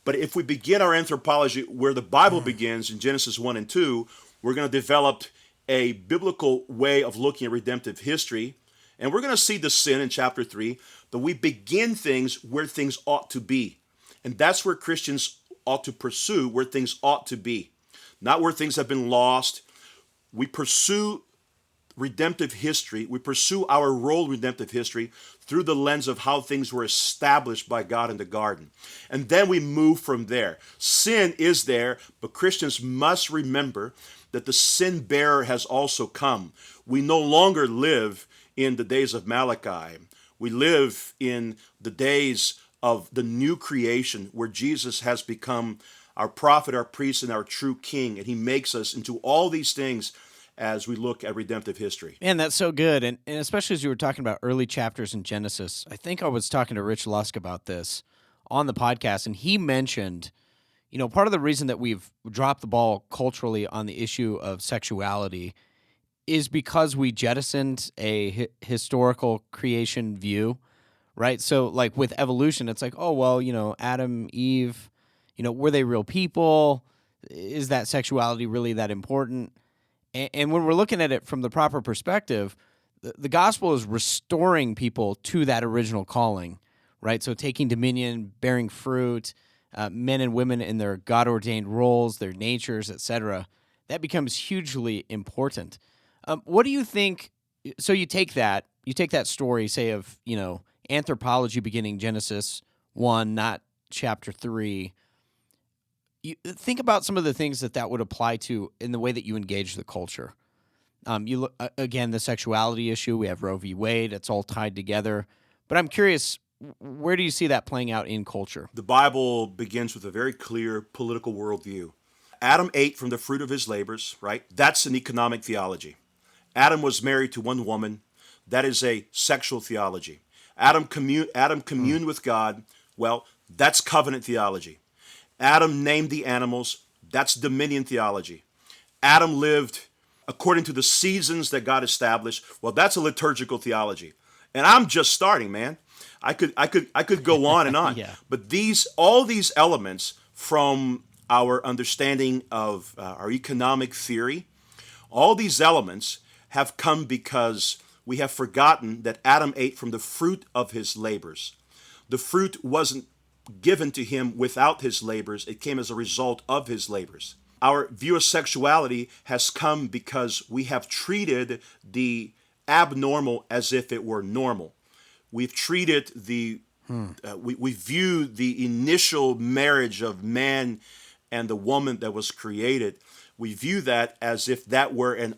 But if we begin our anthropology where the Bible begins in Genesis 1 and 2, we're going to develop a biblical way of looking at redemptive history. And we're going to see the sin in chapter 3, but we begin things where things ought to be. And that's where Christians ought to pursue, where things ought to be. Not where things have been lost. We pursue redemptive history. We pursue our role in redemptive history through the lens of how things were established by God in the garden. And then we move from there. Sin is there, but Christians must remember that the sin bearer has also come. We no longer live in the days of Malachi. We live in the days of the new creation where Jesus has become our prophet, our priest, and our true king. And he makes us into all these things as we look at redemptive history. Man, that's so good. And especially as you were talking about early chapters in Genesis, I think I was talking to Rich Lusk about this on the podcast, and he mentioned, you know, part of the reason that we've dropped the ball culturally on the issue of sexuality is because we jettisoned a historical creation view, right? So, like with evolution, it's like, oh, well, you know, Adam, Eve, you know, were they real people? Is that sexuality really that important? And when we're looking at it from the proper perspective, the gospel is restoring people to that original calling, right? So taking dominion, bearing fruit, men and women in their God-ordained roles, their natures, etc. That becomes hugely important. What do you think? So you take that story, say of, you know, anthropology beginning Genesis 1, not chapter 3. You think about some of the things that would apply to in the way that you engage the culture. You look again, the sexuality issue. We have Roe v. Wade. It's all tied together. But I'm curious, where do you see that playing out in culture? The Bible begins with a very clear political worldview. Adam ate from the fruit of his labors, right? That's an economic theology. Adam was married to one woman. That is a sexual theology. Adam communed with God. Well, that's covenant theology. Adam named the animals. That's dominion theology. Adam lived according to the seasons that God established. Well, that's a liturgical theology. And I'm just starting, man. I could go on and on. Yeah. But all these elements from our understanding of our economic theory, all these elements have come because we have forgotten that Adam ate from the fruit of his labors. The fruit wasn't given to him without his labors. It came as a result of his labors. Our view of sexuality has come because we have treated the abnormal as if it were normal. We've treated we view the initial marriage of man and the woman that was created. We view that as if that were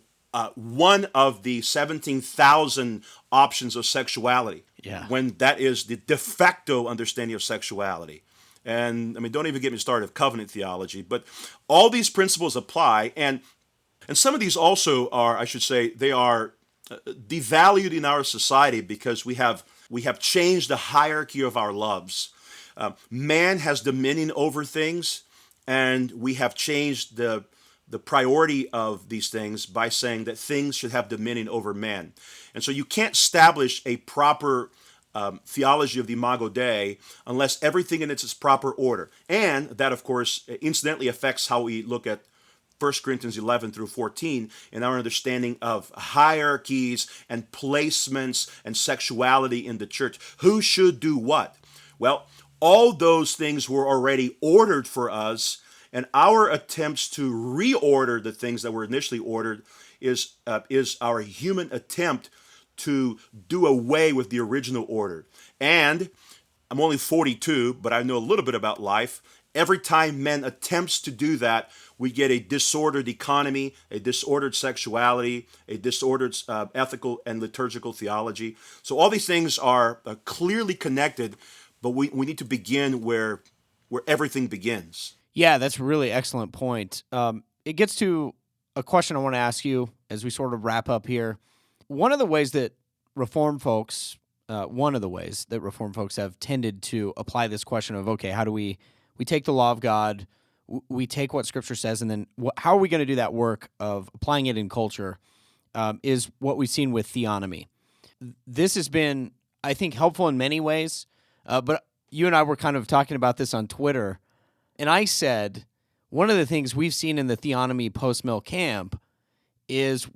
one of the 17,000 options of sexuality. Yeah. When that is the de facto understanding of sexuality. And I mean, don't even get me started with covenant theology, but all these principles apply. And some of these also are, I should say, they are devalued in our society because we have changed the hierarchy of our loves. Man has dominion over things, and we have changed the priority of these things by saying that things should have dominion over man. And so you can't establish a proper theology of the Imago Dei unless everything in its proper order. And that, of course, incidentally affects how we look at 1 Corinthians 11 through 14 in our understanding of hierarchies and placements and sexuality in the church. Who should do what? Well, all those things were already ordered for us, and our attempts to reorder the things that were initially ordered is our human attempt to do away with the original order. And I'm only 42, but I know a little bit about life. Every time man attempts to do that, we get a disordered economy, a disordered sexuality, a disordered ethical and liturgical theology. So all these things are clearly connected, but we need to begin where everything begins. Yeah, that's a really excellent point. It gets to a question I want to ask you as we sort of wrap up here. One of the ways that Reformed folks have tended to apply this question of, okay, how do we take the law of God, we take what Scripture says, and then how are we going to do that work of applying it in culture, is what we've seen with theonomy. This has been, I think, helpful in many ways, but you and I were kind of talking about this on Twitter, and I said one of the things we've seen in the theonomy post-mill camp is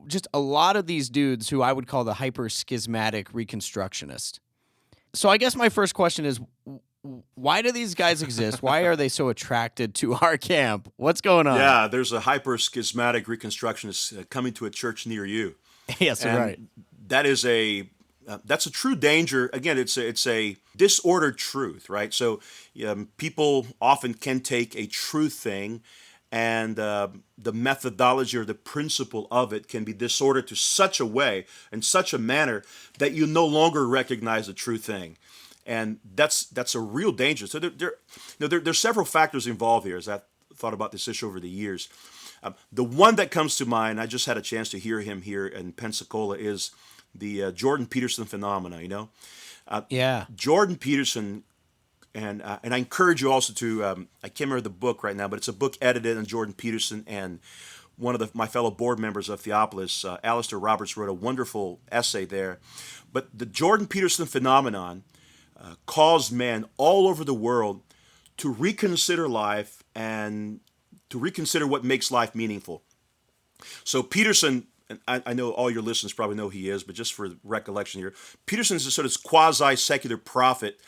just a lot of these dudes who I would call the hyper-schismatic reconstructionists. So I guess my first question is, why do these guys exist? Why are they so attracted to our camp? What's going on? Yeah, there's a hyper-schismatic reconstructionist coming to a church near you. Yes, and right. That is that's a true danger. Again, it's a disordered truth, right? So people often can take a true thing, and the methodology or the principle of it can be disordered to such a way, in such a manner, that you no longer recognize the true thing. And that's a real danger. So there's several factors involved here as I've thought about this issue over the years. The one that comes to mind, I just had a chance to hear him here in Pensacola, is the Jordan Peterson phenomena, Yeah. Jordan Peterson, and I encourage you also to, I can't remember the book right now, but it's a book edited on Jordan Peterson, and one of my fellow board members of Theopolis, Alistair Roberts, wrote a wonderful essay there. But the Jordan Peterson phenomenon caused men all over the world to reconsider life and to reconsider what makes life meaningful. So Peterson, and I know all your listeners probably know who he is, but just for recollection here, Peterson is a sort of quasi-secular prophet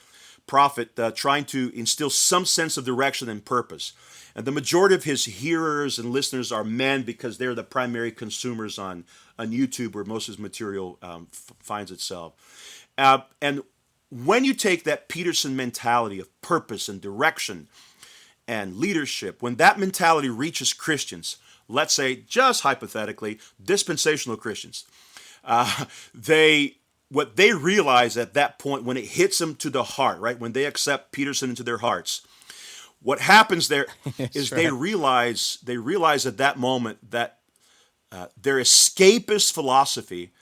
trying to instill some sense of direction and purpose. And the majority of his hearers and listeners are men because they're the primary consumers on YouTube where most of his material finds itself. And when you take that Peterson mentality of purpose and direction and leadership, when that mentality reaches Christians, let's say, just hypothetically, dispensational Christians, what they realize at that point, when it hits them to the heart, right, when they accept Peterson into their hearts, what happens there is right. they realize at that moment that their escapist philosophy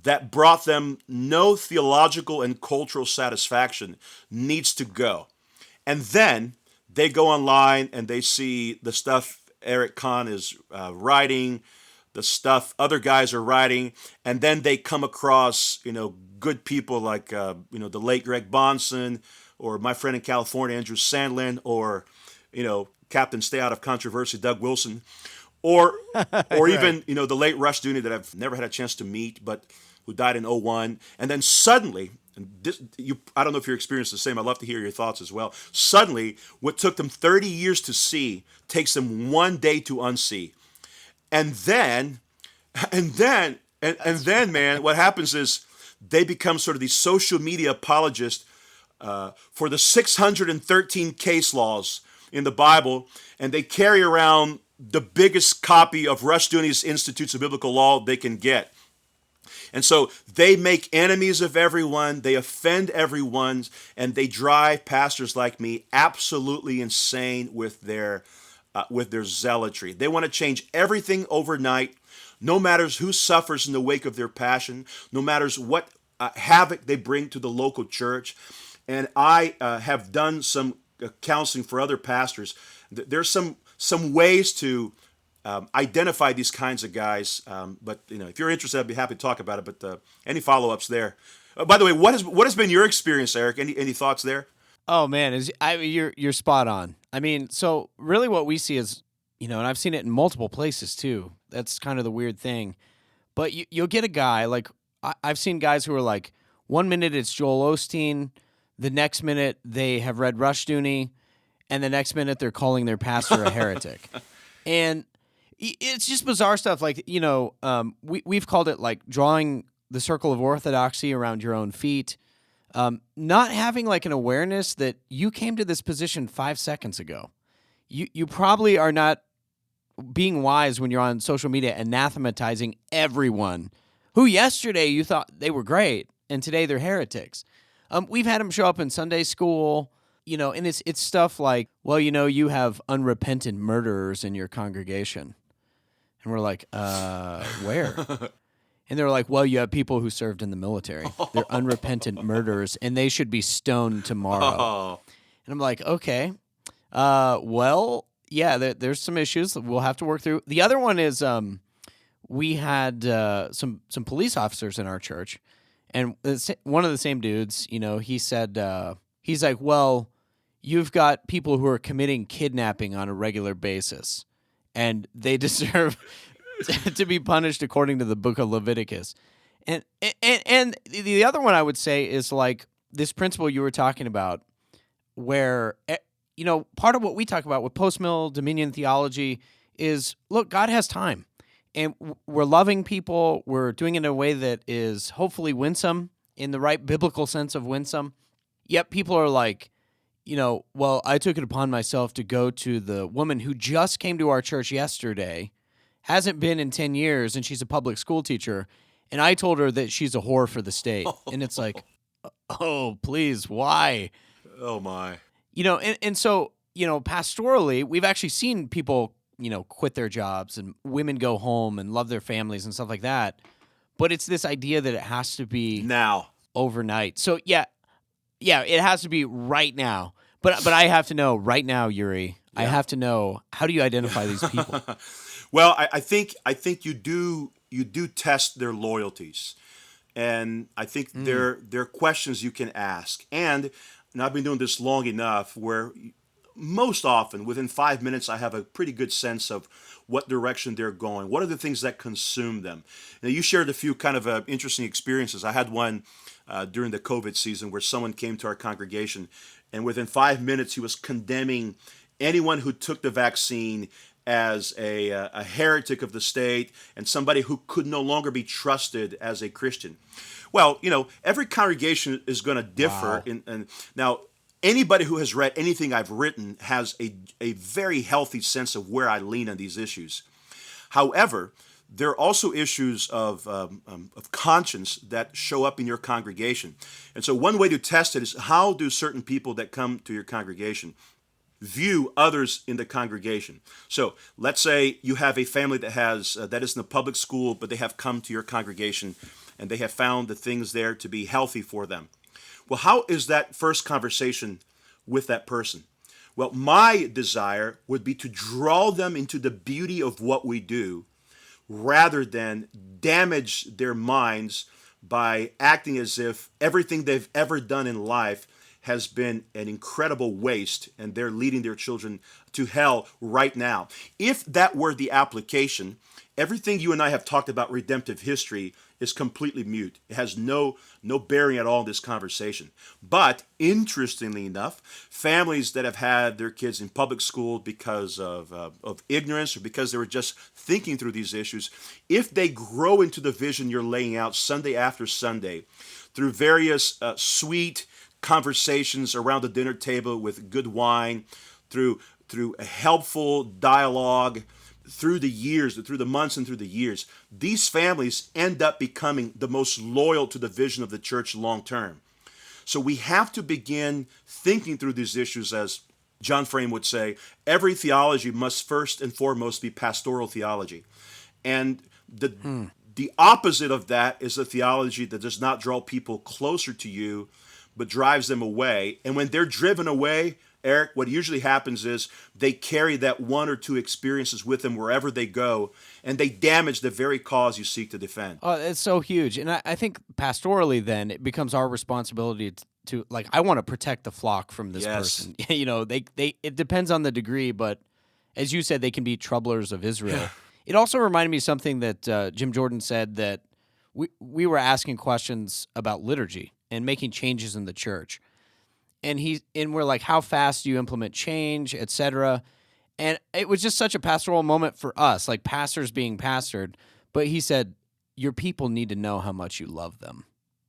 that brought them no theological and cultural satisfaction needs to go. And then they go online and they see the stuff Eric Kahn is writing, the stuff other guys are writing, and then they come across, good people like, the late Greg Bonson, or my friend in California, Andrew Sandlin, or, Captain Stay Out of Controversy, Doug Wilson, or right. even, the late Rush Dooney that I've never had a chance to meet, but who died in 2001. And then suddenly, I don't know if you're experiencing the same, I'd love to hear your thoughts as well. Suddenly, what took them 30 years to see takes them one day to unsee. And then, man, what happens is they become sort of these social media apologists for the 613 case laws in the Bible, and they carry around the biggest copy of Rush Dooney's Institutes of Biblical Law they can get. And so they make enemies of everyone, they offend everyone, and they drive pastors like me absolutely insane with their zealotry. They want to change everything overnight, no matters who suffers in the wake of their passion, no matters what havoc they bring to the local church. And I have done some counseling for other pastors. There's some ways to identify these kinds of guys. But if you're interested, I'd be happy to talk about it. But any follow-ups there? By the way, what has been your experience, Eric? Any thoughts there? Oh man, you're spot on. I mean, so really what we see is, and I've seen it in multiple places too. That's kind of the weird thing. But you'll get a guy, like, I've seen guys who are like, 1 minute it's Joel Osteen, the next minute they have read Rushdoony, and the next minute they're calling their pastor a heretic. And it's just bizarre stuff. Like, we've called it like drawing the circle of orthodoxy around your own feet. Not having like an awareness that you came to this position 5 seconds ago. You probably are not being wise when you're on social media anathematizing everyone who yesterday you thought they were great and today they're heretics. We've had them show up in Sunday school, and it's stuff like, well, you have unrepentant murderers in your congregation. And we're like, where? And they're like, well, you have people who served in the military. They're unrepentant murderers, and they should be stoned tomorrow. And I'm like, okay. Well, yeah, there's some issues that we'll have to work through. The other one is we had some police officers in our church, and one of the same dudes, he said, he's like, well, you've got people who are committing kidnapping on a regular basis, and they deserve to be punished according to the book of Leviticus. And the other one I would say is like this principle you were talking about where, part of what we talk about with post-mill dominion theology is, look, God has time. And we're loving people. We're doing it in a way that is hopefully winsome, in the right biblical sense of winsome. Yet people are like, well, I took it upon myself to go to the woman who just came to our church yesterday, hasn't been in 10 years, and she's a public school teacher, and I told her that she's a whore for the state. And it's like, oh, please, why? Oh, my. And so, pastorally, we've actually seen people, quit their jobs and women go home and love their families and stuff like that. But it's this idea that it has to be now, overnight. So, yeah, it has to be right now. But I have to know right now, Uri. Yeah. I have to know, how do you identify these people? Well, I think you do test their loyalties, and I think there are questions you can ask. And I've been doing this long enough where most often within 5 minutes I have a pretty good sense of what direction they're going. What are the things that consume them? Now, you shared a few kind of interesting experiences. I had one during the COVID season where someone came to our congregation, and within 5 minutes he was condemning anyone who took the vaccine as a heretic of the state and somebody who could no longer be trusted as a Christian. Well, every congregation is going to differ. Wow. And now, anybody who has read anything I've written has a very healthy sense of where I lean on these issues. However, there are also issues of conscience that show up in your congregation. And so one way to test it is, how do certain people that come to your congregation view others in the congregation? So let's say you have a family that is in the public school, but they have come to your congregation and they have found the things there to be healthy for them. Well, how is that first conversation with that person? Well, my desire would be to draw them into the beauty of what we do rather than damage their minds by acting as if everything they've ever done in life has been an incredible waste and they're leading their children to hell right now. If that were the application, everything you and I have talked about redemptive history is completely mute. It has no bearing at all in this conversation. But interestingly enough, families that have had their kids in public school because of ignorance or because they were just thinking through these issues, if they grow into the vision you're laying out Sunday after Sunday through various sweet conversations around the dinner table with good wine, through a helpful dialogue, through the years, through the months and through the years, these families end up becoming the most loyal to the vision of the church long term. So we have to begin thinking through these issues, as John Frame would say, every theology must first and foremost be pastoral theology. And the opposite of that is a theology that does not draw people closer to you, but drives them away. And when they're driven away, Eric, what usually happens is they carry that one or two experiences with them wherever they go, and they damage the very cause you seek to defend. Oh, it's so huge. And I think pastorally then it becomes our responsibility to like, I want to protect the flock from this person. You know, it depends on the degree, but as you said, they can be troublers of Israel. It also reminded me of something that Jim Jordan said, that we were asking questions about liturgy and making changes in the church. And we're like, how fast do you implement change, et cetera? And it was just such a pastoral moment for us, like pastors being pastored. But he said, your people need to know how much you love them.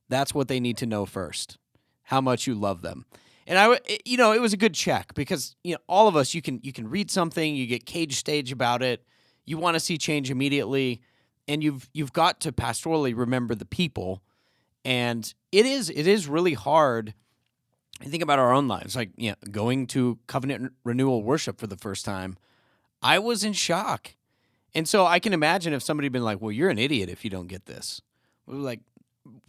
That's what they need to know first, how much you love them. And it was a good check, because all of us, you can read something, you get cage stage about it, you want to see change immediately, and you've got to pastorally remember the people. And it is really hard. I think about our own lives, like going to covenant renewal worship for the first time. I was in shock. And so I can imagine if somebody had been like, well, you're an idiot if you don't get this. We were like,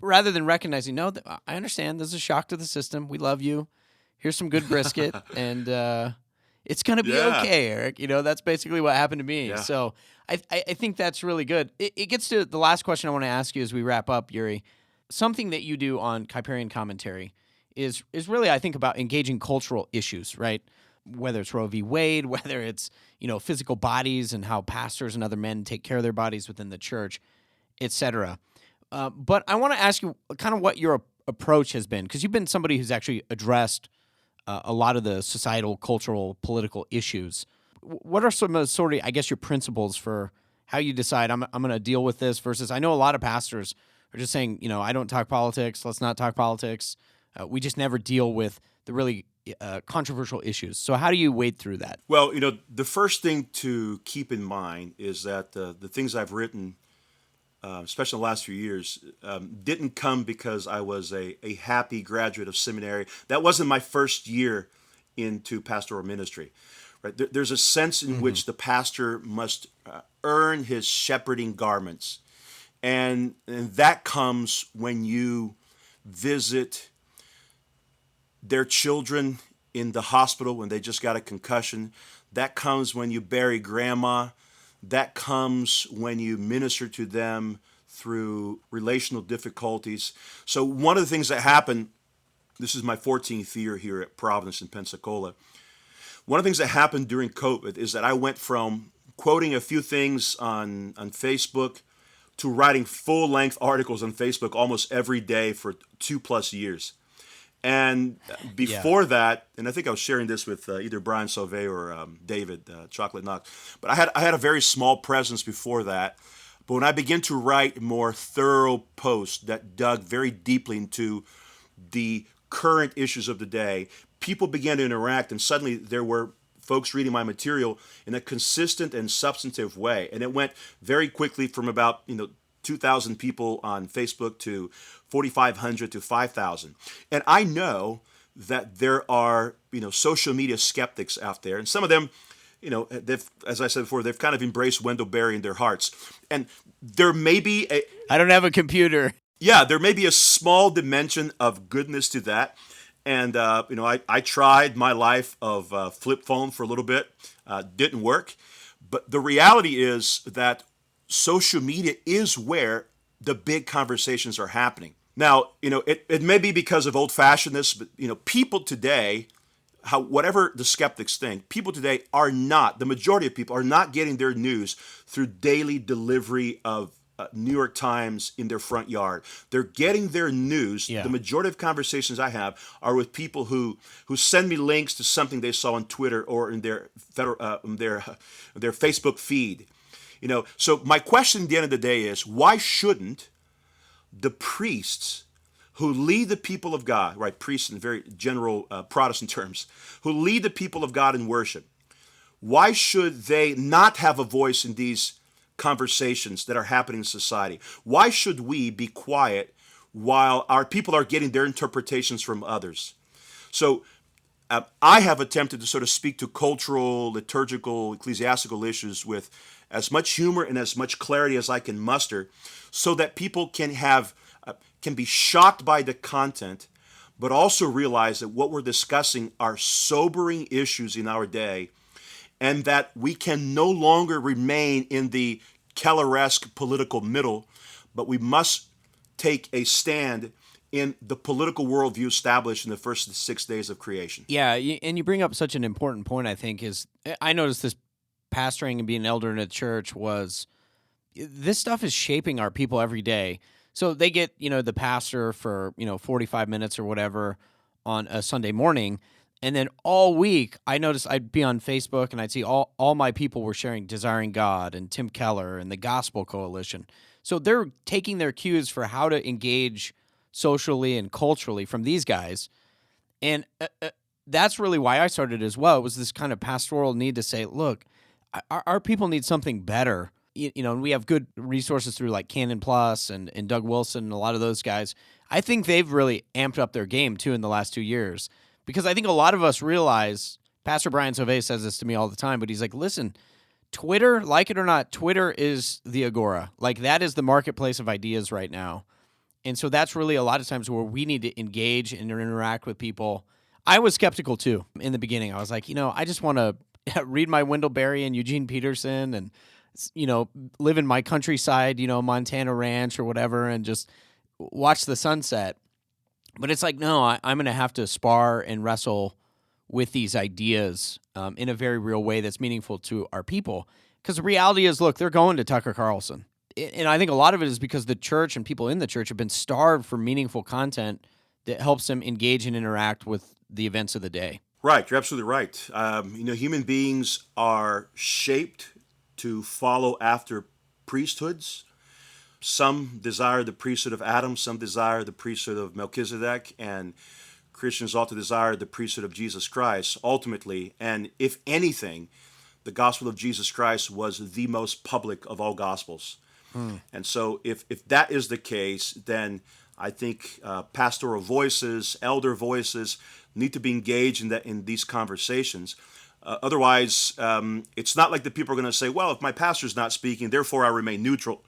rather than recognizing, no, I understand. This is a shock to the system. We love you. Here's some good brisket. And it's going to be okay, Eric. That's basically what happened to me. Yeah. So I think that's really good. It gets to the last question I want to ask you as we wrap up, Uri. Something that you do on Kuyperian Commentary is really, I think, about engaging cultural issues, right? Whether it's Roe v. Wade, whether it's, physical bodies and how pastors and other men take care of their bodies within the church, et cetera. But I want to ask you kind of what your approach has been, because you've been somebody who's actually addressed a lot of the societal, cultural, political issues. What are some of sort of, I guess, your principles for how you decide I'm going to deal with this versus, I know a lot of pastors are just saying, I don't talk politics, let's not talk politics. We just never deal with the really controversial issues. So how do you wade through that? Well, the first thing to keep in mind is that the things I've written, especially in the last few years, didn't come because I was a happy graduate of seminary. That wasn't my first year into pastoral ministry. Right? There's a sense in which the pastor must earn his shepherding garments. And that comes when you visit their children in the hospital when they just got a concussion. That comes when you bury grandma. That comes when you minister to them through relational difficulties. So one of the things that happened, this is my 14th year here at Providence in Pensacola. One of the things that happened during COVID is that I went from quoting a few things on Facebook to writing full-length articles on Facebook almost every day for 2+ years. And before that, and I think I was sharing this with either Brian Sauvé or David Chocolate Knox, but I had a very small presence before that. But when I began to write more thorough posts that dug very deeply into the current issues of the day, people began to interact, and suddenly there were folks reading my material in a consistent and substantive way. And it went very quickly from about 2,000 people on Facebook to 4,500 to 5,000. And I know that there are, social media skeptics out there, and some of them, they've, as I said before, they've kind of embraced Wendell Berry in their hearts. And there may be I don't have a computer. Yeah, there may be a small dimension of goodness to that. And, I tried my life of flip phone for a little bit. Didn't work. But the reality is that social media is where the big conversations are happening. Now, it may be because of old-fashionedness, but, people today, whatever the skeptics think, people today the majority of people are not getting their news through daily delivery of New York Times in their front yard. They're getting their news. Yeah. The majority of conversations I have are with people who send me links to something they saw on Twitter or in their Facebook feed. So my question at the end of the day is, why shouldn't the priests who lead the people of God, right, priests in very general Protestant terms, who lead the people of God in worship, Why should they not have a voice in these conversations that are happening in society? Why should we be quiet while our people are getting their interpretations from others? So I have attempted to sort of speak to cultural, liturgical, ecclesiastical issues with as much humor and as much clarity as I can muster, so that people can be shocked by the content, but also realize that what we're discussing are sobering issues in our day, and that we can no longer remain in the Kelleresque political middle, but we must take a stand in the political worldview established in the first 6 days of creation. Yeah, and you bring up such an important point, I think, is I noticed this pastoring and being an elder in a church this stuff is shaping our people every day. So they get, the pastor for, 45 minutes or whatever on a Sunday morning. And then all week, I noticed I'd be on Facebook and I'd see all my people were sharing Desiring God and Tim Keller and the Gospel Coalition. So they're taking their cues for how to engage socially and culturally from these guys. And that's really why I started as well. It was this kind of pastoral need to say, look, our people need something better. And we have good resources through like Canon Plus and Doug Wilson and a lot of those guys. I think they've really amped up their game too in the last 2 years, because I think a lot of us realize, Pastor Brian Sauvé says this to me all the time, but he's like, listen, Twitter, like it or not, Twitter is the agora. Like that is the marketplace of ideas right now. And so that's really a lot of times where we need to engage and interact with people. I was skeptical too in the beginning. I was like, I just want to read my Wendell Berry and Eugene Peterson and, live in my countryside, Montana ranch or whatever, and just watch the sunset. But it's like, no, I'm going to have to spar and wrestle with these ideas in a very real way that's meaningful to our people. Because the reality is, look, they're going to Tucker Carlson. And I think a lot of it is because the church and people in the church have been starved for meaningful content that helps them engage and interact with the events of the day. Right, you're absolutely right. Human beings are shaped to follow after priesthoods. Some desire the priesthood of Adam, some desire the priesthood of Melchizedek, and Christians ought to desire the priesthood of Jesus Christ ultimately. And if anything, the gospel of Jesus Christ was the most public of all gospels. And so if that is the case, then I think pastoral voices, elder voices need to be engaged in these conversations. Otherwise, it's not like the people are going to say, well, if my pastor's not speaking, therefore I remain neutral.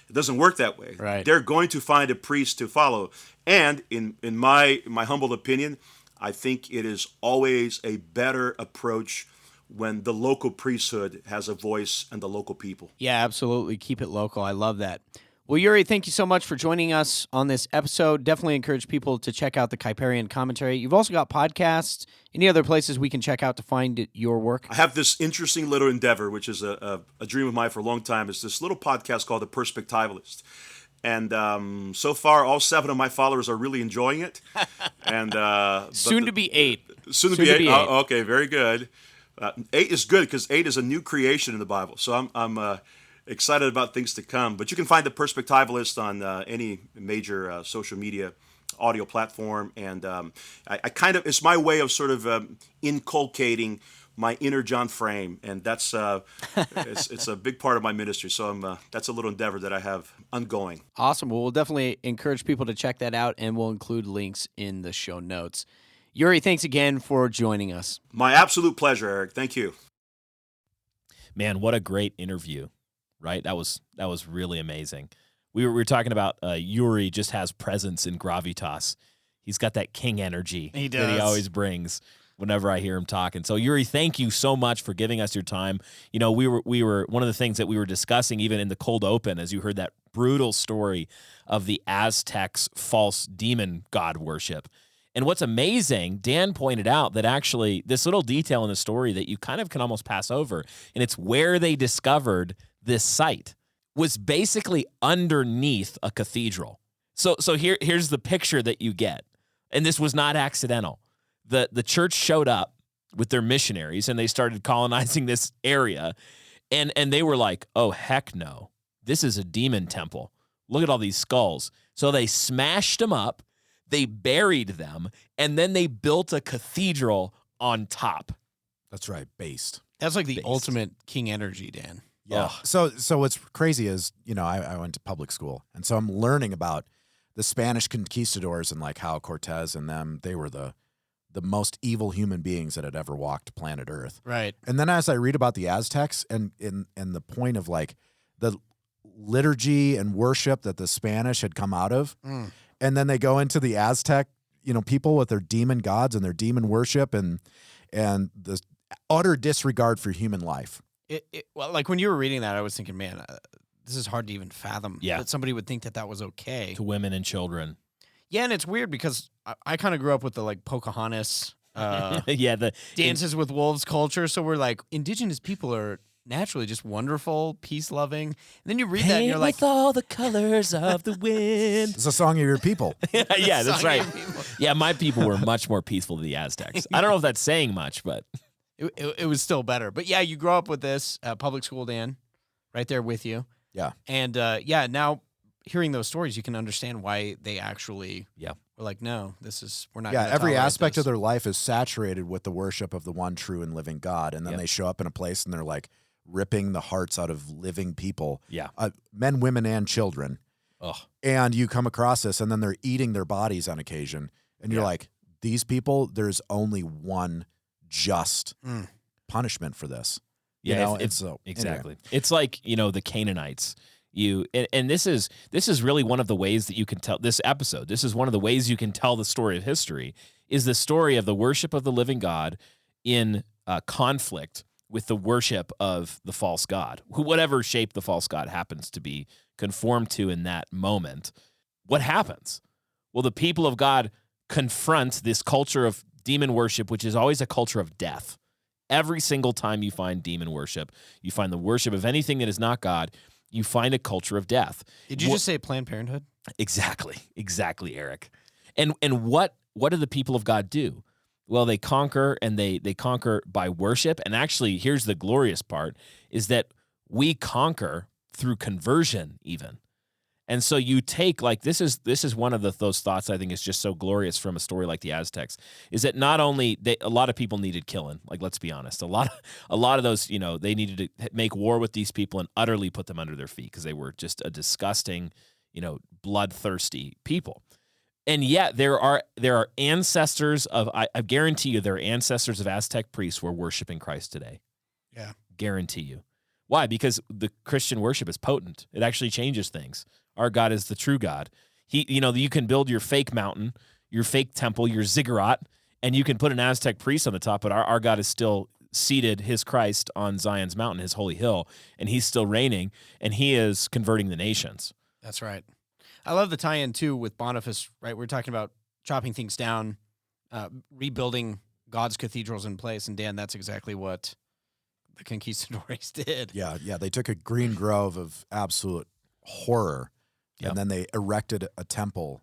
It doesn't work that way. Right. They're going to find a priest to follow. And in my humble opinion, I think it is always a better approach when the local priesthood has a voice and the local people. Yeah, absolutely. Keep it local. I love that. Well, Uri, thank you so much for joining us on this episode. Definitely encourage people to check out the Kuyperian Commentary. You've also got podcasts. Any other places we can check out to find your work? I have this interesting little endeavor, which is a dream of mine for a long time. It's this little podcast called The Perspectivalist. And so far, all 7 of my followers are really enjoying it. And soon to be 8. Soon to be 8. Oh, okay, very good. 8 is good because 8 is a new creation in the Bible. So I'm excited about things to come. But you can find The Perspectivalist on any major social media audio platform. And I kind of, it's my way of sort of inculcating my inner John Frame, and that's it's a big part of my ministry. So that's a little endeavor that I have ongoing. Awesome. Well, we'll definitely encourage people to check that out, and we'll include links in the show notes. Uri, thanks again for joining us. My absolute pleasure, Eric. Thank you. Man, what a great interview, right? That was really amazing. We were talking about Uri just has presence in gravitas. He's got that king energy that he always brings whenever I hear him talking. So Uri, thank you so much for giving us your time. You know, we were one of the things that we were discussing even in the cold open, as you heard that brutal story of the Aztecs' false demon god worship. And what's amazing, Dan pointed out that actually this little detail in the story that you kind of can almost pass over, and it's where they discovered this site, was basically underneath a cathedral. So here's the picture that you get. And this was not accidental. The church showed up with their missionaries and they started colonizing this area. And they were like, oh, heck no. This is a demon temple. Look at all these skulls. So they smashed them up, they buried them, and then they built a cathedral on top. That's right, based. That's like the based. ultimate king energy, Dan. Yeah. Oh. So what's crazy is, I went to public school, and so I'm learning about the Spanish conquistadors and like how Cortez and them, they were the most evil human beings that had ever walked planet Earth. Right. And then as I read about the Aztecs and the point of like the liturgy and worship that the Spanish had come out of, and then they go into the Aztec, people with their demon gods and their demon worship and the utter disregard for human life. Well, like when you were reading that, I was thinking, man, this is hard to even fathom that somebody would think that was okay. To women and children. Yeah, and it's weird because I kind of grew up with the like Pocahontas, the dances with wolves culture. So we're like, indigenous people are naturally just wonderful, peace-loving. And then you read that and you're like, with all the colors of the wind. It's a song of your people. Yeah, that's right. Yeah, my people were much more peaceful than the Aztecs. I don't know if that's saying much, but it was still better. But yeah, you grow up with this public school, Dan, right there with you. Yeah. And now hearing those stories, you can understand why they actually were like, no, we're not. Yeah, every aspect of their their life is saturated with the worship of the one true and living God. And then they show up in a place and they're like ripping the hearts out of living people. Yeah. Men, women, and children. Ugh. And you come across this and then they're eating their bodies on occasion. And you're like, these people, there's only one just punishment for this. Yeah, Exactly. Anyway. It's like, the Canaanites. And this is really one of the ways that you can tell this episode. This is one of the ways you can tell the story of history, is the story of the worship of the living God in conflict with the worship of the false god, whatever shape the false god happens to be conformed to in that moment. What happens? Well, the people of God confront this culture of demon worship, which is always a culture of death. Every single time you find demon worship, you find the worship of anything that is not God, you find a culture of death. Did you just say Planned Parenthood? Exactly, Eric. And what do the people of God do? Well, they conquer, and they conquer by worship. And actually, here's the glorious part, is that we conquer through conversion even. And so you take, like, this is one of those thoughts I think is just so glorious from a story like the Aztecs, is that not only a lot of people needed killing, like, let's be honest, a lot of those, they needed to make war with these people and utterly put them under their feet because they were just a disgusting, bloodthirsty people. And yet there are ancestors of, I guarantee you, there are ancestors of Aztec priests who are worshiping Christ today. Yeah. Guarantee you. Why? Because the Christian worship is potent. It actually changes things. Our God is the true God. You can build your fake mountain, your fake temple, your ziggurat, and you can put an Aztec priest on the top, but our God is still seated, his Christ, on Zion's mountain, his holy hill, and he's still reigning, and he is converting the nations. That's right. I love the tie-in, too, with Boniface, right? We're talking about chopping things down, rebuilding God's cathedrals in place, and Dan, that's exactly what the conquistadors did. Yeah, they took a green grove of absolute horror, and then they erected a temple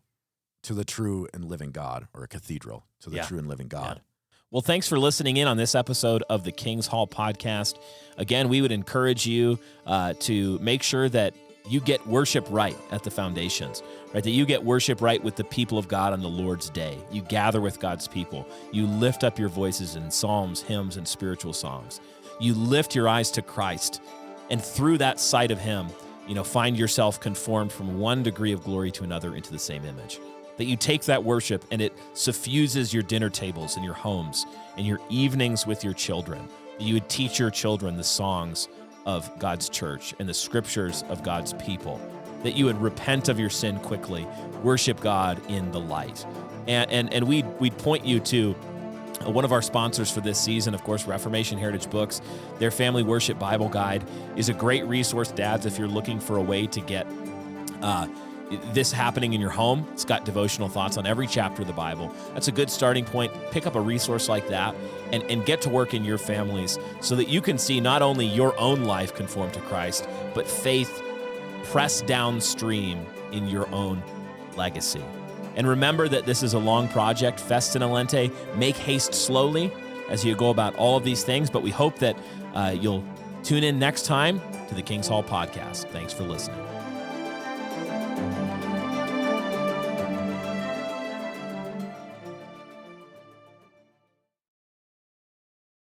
to the true and living God, or a cathedral to the true and living God. Yeah. Well, thanks for listening in on this episode of the King's Hall podcast. Again, we would encourage you to make sure that you get worship right at the foundations, right? That you get worship right with the people of God on the Lord's day. You gather with God's people. You lift up your voices in psalms, hymns, and spiritual songs. You lift your eyes to Christ, and through that sight of him, find yourself conformed from one degree of glory to another into the same image. That you take that worship and it suffuses your dinner tables and your homes and your evenings with your children. That you would teach your children the songs of God's church and the scriptures of God's people. That you would repent of your sin quickly, worship God in the light. And we'd point you to one of our sponsors for this season, of course, Reformation Heritage Books. Their Family Worship Bible Guide is a great resource, dads, if you're looking for a way to get this happening in your home. It's got devotional thoughts on every chapter of the Bible. That's a good starting point. Pick up a resource like that and get to work in your families so that you can see not only your own life conform to Christ, but faith press downstream in your own legacy. And remember that this is a long project. Festina Lente, make haste slowly as you go about all of these things, but we hope that you'll tune in next time to the King's Hall podcast. Thanks for listening.